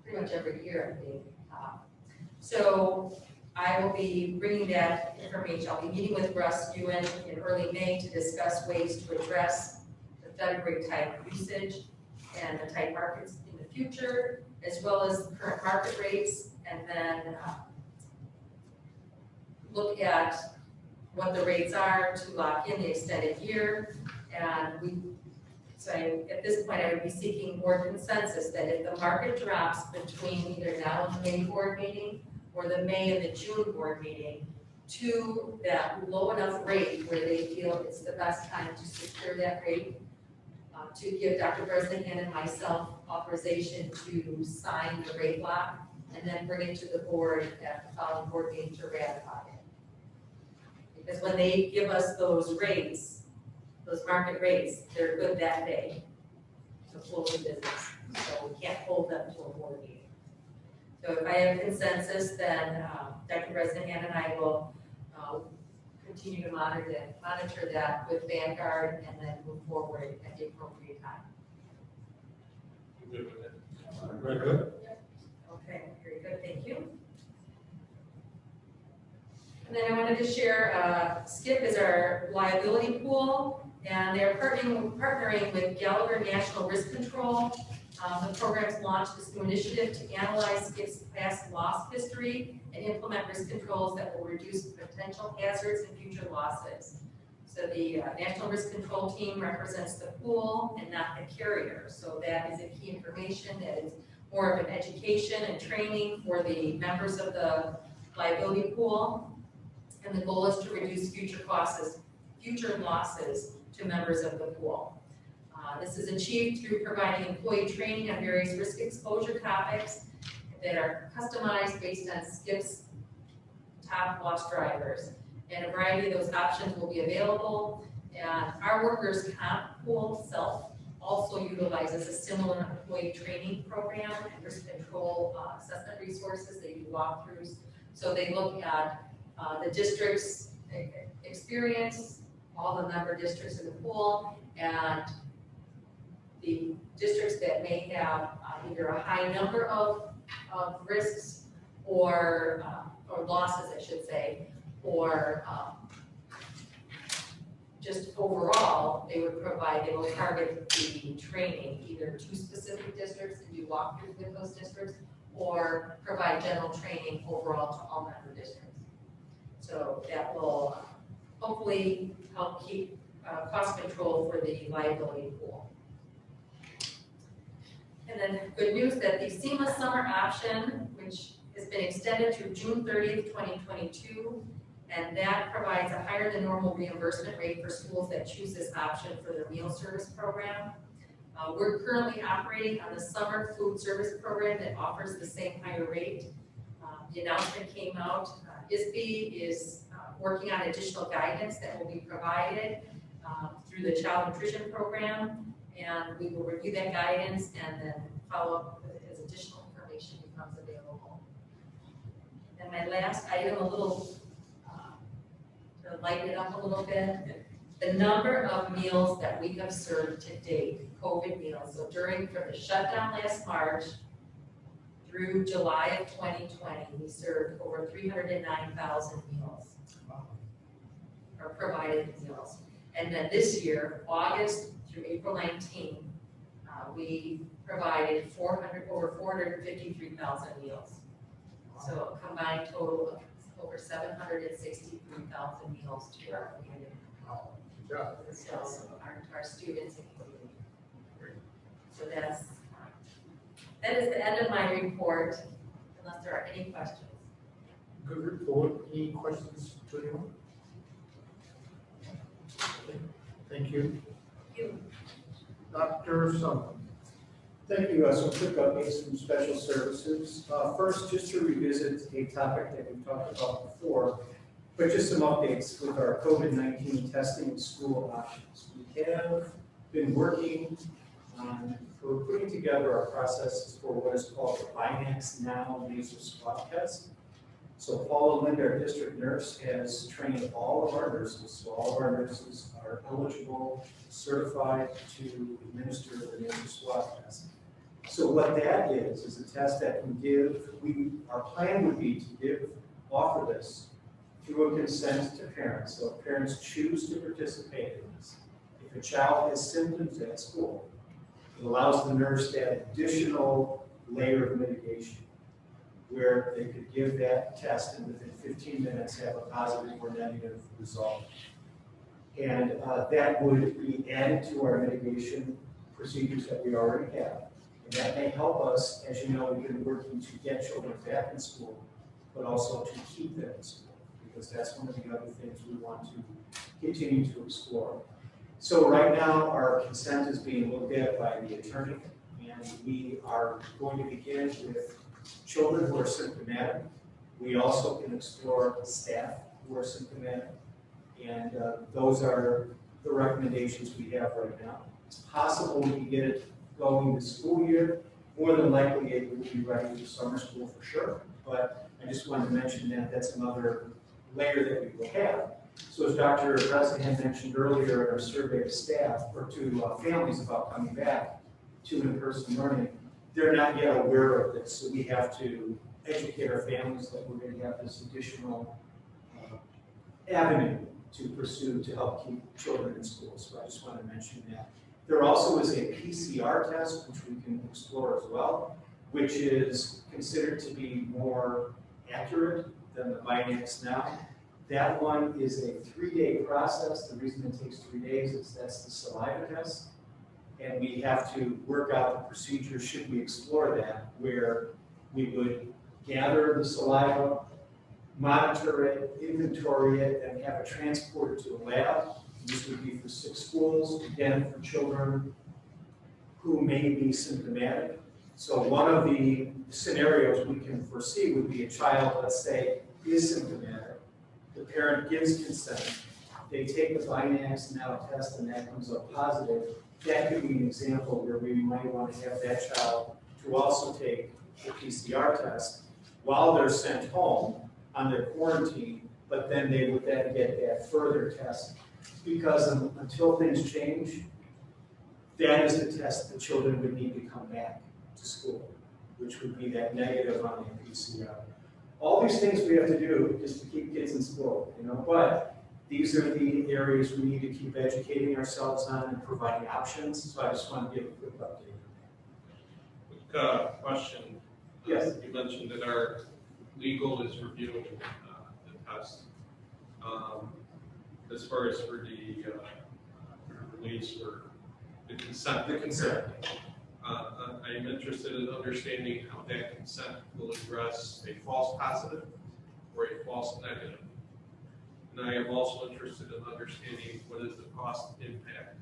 pretty much every year, I think. So I will be bringing that information. I'll be meeting with Russ Buin in early May to discuss ways to address the February type usage and the type markets in the future, as well as current market rates, and then look at what the rates are to lock in the extended year. And so at this point, I would be seeking more consensus that if the market drops between either now and the May board meeting or the May and the June board meeting to that low enough rate where they feel it's the best time to secure that rate, to give Dr. Bresnahan and myself authorization to sign the rate lock and then bring it to the board at the following board meeting to ratify it. Because when they give us those rates, those market rates, they're good that day to close the business. So we can't hold them to a board meeting. So if I have consensus, then Dr. Bresnahan and I will continue to monitor that with Vanguard and then move forward at the appropriate time. You good with it? Very good. Okay, very good, thank you. And then I wanted to share, SKIP is our liability pool, and they're partnering with Gallagher National Risk Control. The program's launched this new initiative to analyze SKIP's past loss history and implement risk controls that will reduce potential hazards and future losses. So the National Risk Control Team represents the pool and not the carrier. So that is a key information that is more of an education and training for the members of the liability pool. And the goal is to reduce future losses to members of the pool. This is achieved through providing employee training on various risk exposure topics that are customized based on SKIP's top loss drivers. And a variety of those options will be available. And our workers' comp pool itself also utilizes a similar employee training program and risk control assessment resources. They do walkthroughs. So they look at the district's experience, all the member districts in the pool, and the districts that may have either a high number of risks or losses, I should say, or just overall, they will target the training either to specific districts and do walkthroughs with those districts, or provide general training overall to all member districts. So that will hopefully help keep cost control for the liability pool. And then good news that the seamless summer option, which has been extended through June 30th, 2022, and that provides a higher than normal reimbursement rate for schools that choose this option for their meal service program. We're currently operating on the summer food service program that offers the same higher rate. The announcement came out. ISB is working on additional guidance that will be provided through the child nutrition program, and we will review that guidance and then follow up with it as additional information becomes available. And my last item, a little to lighten it up a little bit, the number of meals that we have served to date, COVID meals. So from the shutdown last March through July of 2020, we served over 309,000 meals, or provided meals. And then this year, August through April 19, we provided over 453,000 meals. So a combined total of over 763,000 meals to our community. So our students and community. So that is the end of my report, unless there are any questions. Good report. Any questions to anyone? Okay. Thank you. Thank you. Dr. Summer. Thank you. Some quick updates from special services. First, just to revisit a topic that we've talked about before, But just some updates with our COVID-19 testing and school options. We have been working on, we're putting together our processes for what is called the Binax Now nasal swab test. So Paula Lind, our district nurse, has trained all of our nurses, so all of our nurses are eligible, certified to administer the nasal swab test. So what that is a test that can give, our plan would be to offer this through a consent to parents. So if parents choose to participate in this, if a child has symptoms at school, it allows the nurse to add additional layer of mitigation where they could give that test and within 15 minutes have a positive or negative result. And that would be added to our mitigation procedures that we already have. And that may help us, as you know, we've been working to get children back in school, but also to keep them in school, because that's one of the other things we want to continue to explore. So right now, our consent is being looked at by the attorney, and we are going to begin with children who are symptomatic. We also can explore staff who are symptomatic, and those are the recommendations we have right now. It's possible we can get it going this school year. More than likely, it will be ready for summer school for sure, but I just wanted to mention that that's another layer that we will have. So as Dr. Bresnahan mentioned earlier in our survey to staff, or to families about coming back to in-person learning, they're not yet aware of this, so we have to educate our families that we're going to have this additional avenue to pursue to help keep children in school. So I just want to mention that. There also is a PCR test, which we can explore as well, which is considered to be more accurate than the Binax Now. That one is a 3-day process. The reason it takes 3 days is that's the saliva test. And we have to work out the procedure should we explore that, where we would gather the saliva, monitor it, inventory it, and have it transported to a lab. This would be for 6 schools, again, for children who may be symptomatic. So one of the scenarios we can foresee would be a child, let's say, is symptomatic. The parent gives consent. They take the Binax Now test and that comes up positive. That could be an example where we might want to have that child to also take the PCR test while they're sent home on their quarantine, but then they would then get that further test. Because until things change, that is the test the children would need to come back to school, which would be that negative on the PCR. All these things we have to do just to keep kids in school, but these are the areas we need to keep educating ourselves on and providing options. So I just want to give a quick update. Quick question. Yes. You mentioned that our legal is reviewing the test. As far as for the release or the consent. The consent. I am interested in understanding how that consent will address a false positive or a false negative. And I am also interested in understanding what is the cost impact,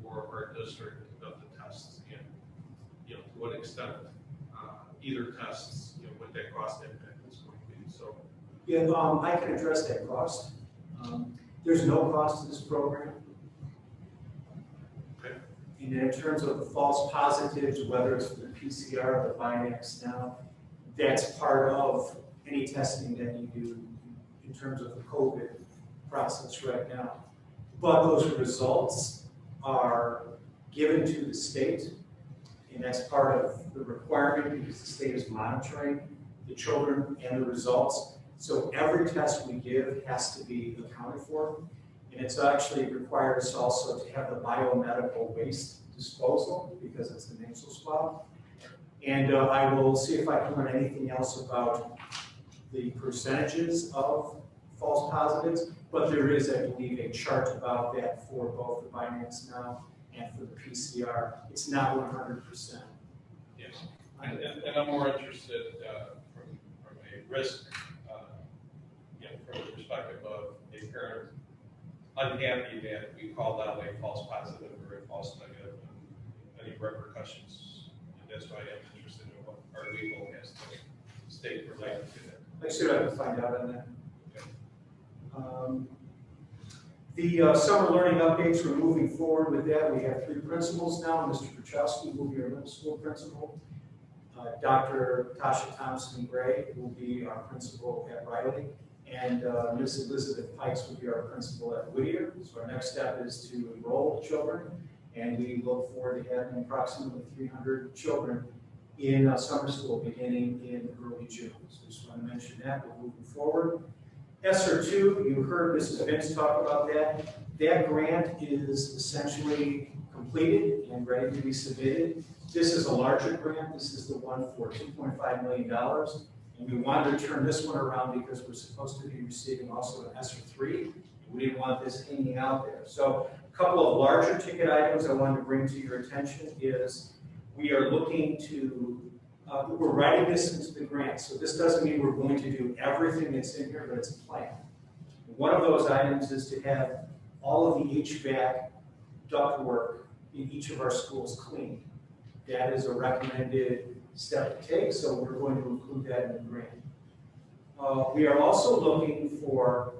for our district of the tests, and to what extent either tests, what that cost impact is going to be. So, yeah, I can address that cost. There's no cost to this program. okay. And in terms of the false positives, whether it's for the PCR or the Binax Now, that's part of any testing that you do in terms of the COVID process right now. But those results are given to the state, and that's part of the requirement because the state is monitoring the children and the results. So every test we give has to be accounted for, and it's actually required us also to have the biomedical waste disposal because it's a nasal swab. And I will see if I can learn anything else about the percentages of false positives, but there is, I believe, a chart about that for both the Binax Now and for the PCR. It's not 100%. Yes, and I'm more interested from a risk, from the perspective of a parent unhappy that we called out a false positive or a false negative, and any repercussions. And that's why I'm interested in what our legal has to state related to that. I should have to find out on that. Okay. The summer learning updates, we're moving forward with that. We have 3 principals now. Mr. Petrowski will be our middle school principal. Dr. Tasha Thompson Gray will be our principal at Riley. And Ms. Elizabeth Pikes will be our principal at Whittier. So our next step is to enroll children. And we look forward to having approximately 300 children in summer school beginning in early June. So just want to mention that. We're moving forward. ESSER 2, you heard Mrs. Vince talk about that. That grant is essentially completed and ready to be submitted. This is a larger grant. This is the one for $2.5 million. And we wanted to turn this one around because we're supposed to be receiving also an ESSER 3. We didn't want this hanging out there. So a couple of larger ticket items I wanted to bring to your attention is we are looking to, we're writing this into the grant. So this doesn't mean we're going to do everything that's in here, but it's a plan. One of those items is to have all of the HVAC ductwork in each of our schools cleaned. That is a recommended step to take, so we're going to include that in the grant. We are also looking for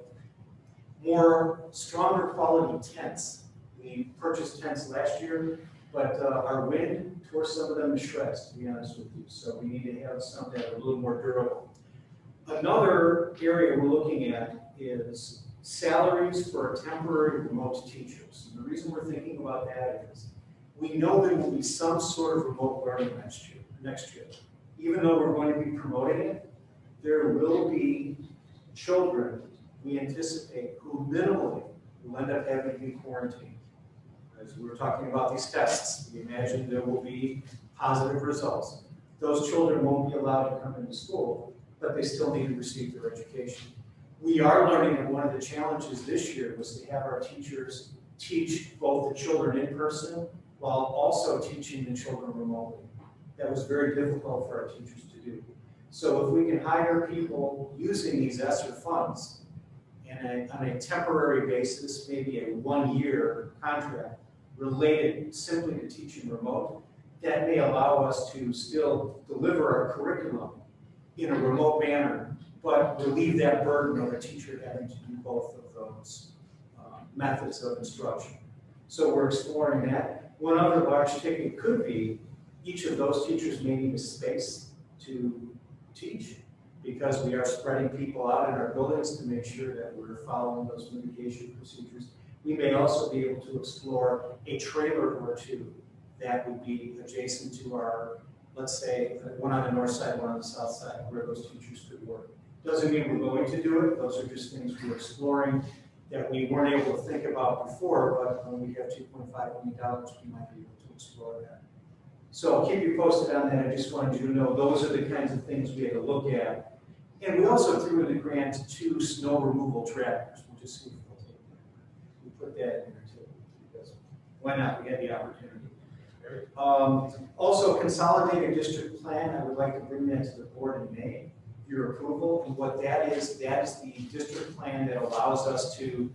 more stronger quality tents. We purchased tents last year, but our wind tore some of them to shreds, to be honest with you. So we need to have some that are a little more durable. Another area we're looking at is salaries for temporary remote teachers. And the reason we're thinking about that is we know there will be some sort of remote learning next year. Even though we're going to be promoting it, there will be children we anticipate who minimally will end up having to be quarantined. As we were talking about these tests, we imagine there will be positive results. Those children won't be allowed to come into school, but they still need to receive their education. We are learning that one of the challenges this year was to have our teachers teach both the children in person while also teaching the children remotely. That was very difficult for our teachers to do. So if we can hire people using these ESSER funds and on a temporary basis, maybe a 1-year contract related simply to teaching remote, that may allow us to still deliver our curriculum in a remote manner, but relieve that burden of a teacher having to do both of those methods of instruction. So we're exploring that. One other large ticket could be each of those teachers may need a space to teach because we are spreading people out in our buildings to make sure that we're following those mitigation procedures. We may also be able to explore a trailer or two that would be adjacent to our, let's say, one on the north side, one on the south side, where those teachers could work. Doesn't mean we're going to do it. Those are just things we're exploring that we weren't able to think about before, but when we have $2.5 million, we might be able to explore that. So I'll keep you posted on that. I just wanted you to know those are the kinds of things we had to look at. And we also threw in the grant 2 snow removal tractors. We'll just see if we'll take that. We put that in there too, because why not? We had the opportunity. Also, consolidated district plan, I would like to bring that to the board in May, your approval. And what that is the district plan that allows us to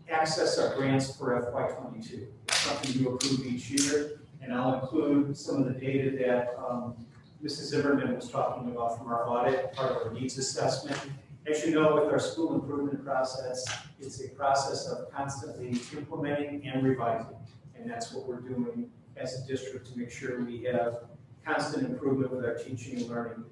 access our grants for FY22. It's something you approve each year, and I'll include some of the data that Mrs. Zimmerman was talking about from our audit, part of our needs assessment. As you know, with our school improvement process, it's a process of constantly implementing and revising. And that's what we're doing as a district to make sure we have constant improvement with our teaching and learning.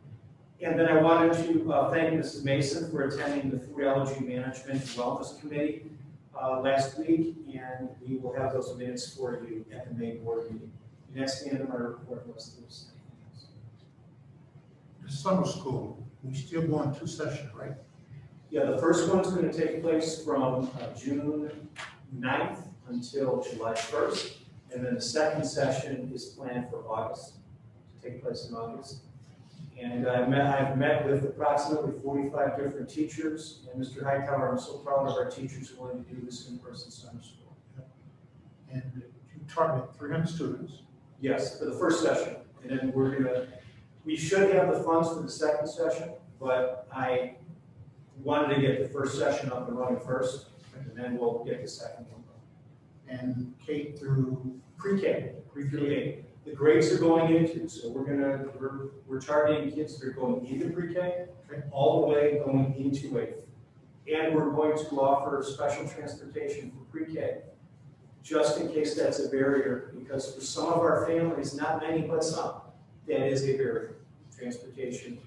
And then I wanted to thank Mrs. Mason for attending the Food Allergy Management and Wellness Committee last week, and we will have those minutes for you at the May board meeting. And that's the end of my report. The summer school, we still going 2 sessions, right? Yeah, the first one's going to take place from June 9th until July 1st. And then the second session is planned for August, to take place in August. And I've met with approximately 45 different teachers. And Mr. Hightower, I'm so proud of our teachers who want to do this in-person summer school. And you target 300 students. Yes, for the first session. And then we should have the funds for the second session, but I wanted to get the first session up and running first, and then we'll get the second one. And K through pre-K, pre-K. The grades are going into, so we're targeting kids that are going into pre-K, all the way going into 8th. And we're going to offer special transportation for pre-K, just in case that's a barrier, because for some of our families, not many, but some, that is a barrier, transportation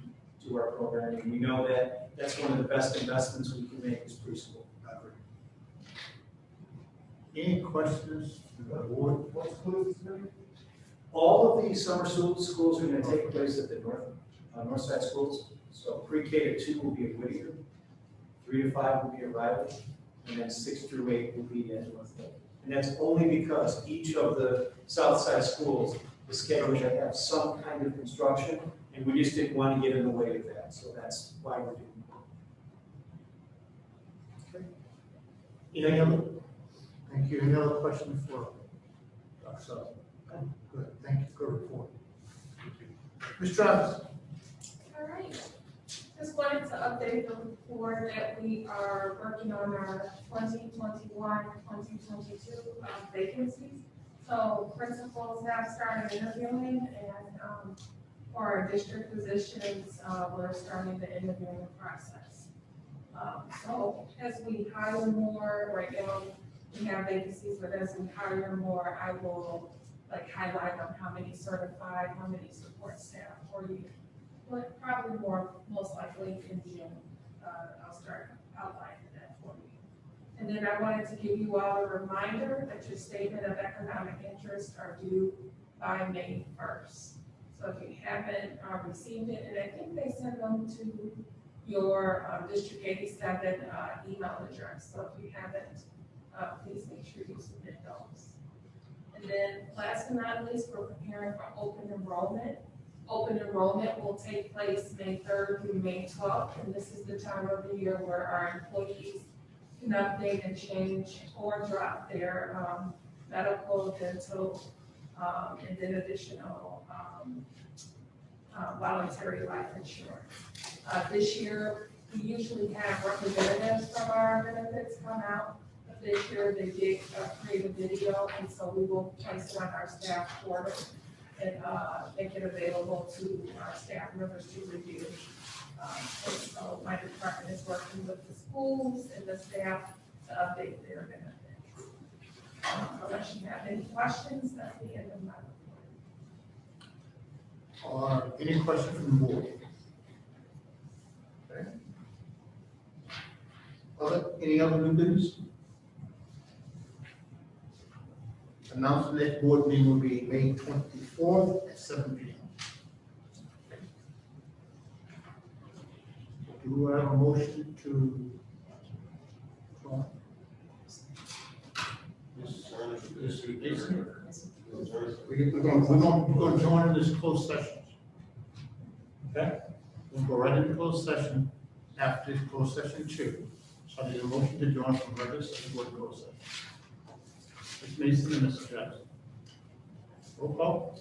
to our programming. We know that that's one of the best investments we can make is preschool. Any questions from the board? What school is this? All of these summer schools are going to take place at the north side schools. So pre-K to 2 will be at Whittier, 3 to 5 will be at Riley, and then 6 through 8 will be at Northfield. And that's only because each of the south side schools is scheduled to have some kind of construction, and we just didn't want to get in the way of that. So that's why we're doing it. Any other? Thank you. Any other questions for Dr. Sullivan? Good, thank you. Good report. Ms. Travis? All right. Just wanted to update the board that we are working on our 2021, 2022 vacancies. So principals have started interviewing, and for our district positions, we're starting the interviewing process. So as we hire more, right now we have vacancies, but as we hire more, I will highlight on how many certified, how many support staff for you. But probably most likely in June, I'll start outlining that for you. And then I wanted to give you all a reminder that your statement of economic interest are due by May 1st. So if you haven't received it, and I think they send them to your District 87 email address. So if you haven't, please make sure you submit those. And then last but not least, we're preparing for open enrollment. Open enrollment will take place May 3rd through May 12th, and this is the time of the year where our employees can update and change or drop their medical, dental, and then additional voluntary life insurance. This year, we usually have representatives from our benefits come out. But this year, they did create a video, and so we will place it on our staff portal and make it available to our staff members to review. And so my department is working with the schools and the staff to update their benefits. Unless you have any questions, that's the end of my report. Any questions from the board? Okay. Any other new business? Announce the next board meeting will be May 24th at 7 p.m. Do I have a motion to join? We're going to join in this closed session. Okay? We'll go right into closed session after this closed session 2. So I need a motion to join from regular session to closed session. Ms. Mason and Mr. Jackson. Roll call.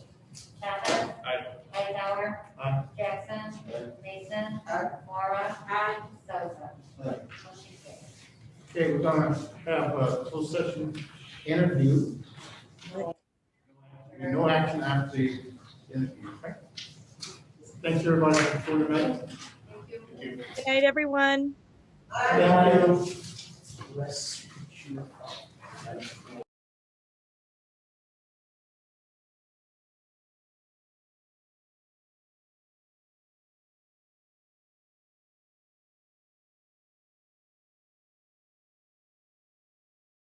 Chapman. Aye. Hightower. Aye. Jackson. Aye. Mason. Aye. Mora. Aye. Sosa. Aye. Motion carries. Okay, we're gonna have a closed session interview. No action after the interview, okay? Thanks, everybody, for the minute. Thank you. Good night, everyone. Thank you. Let's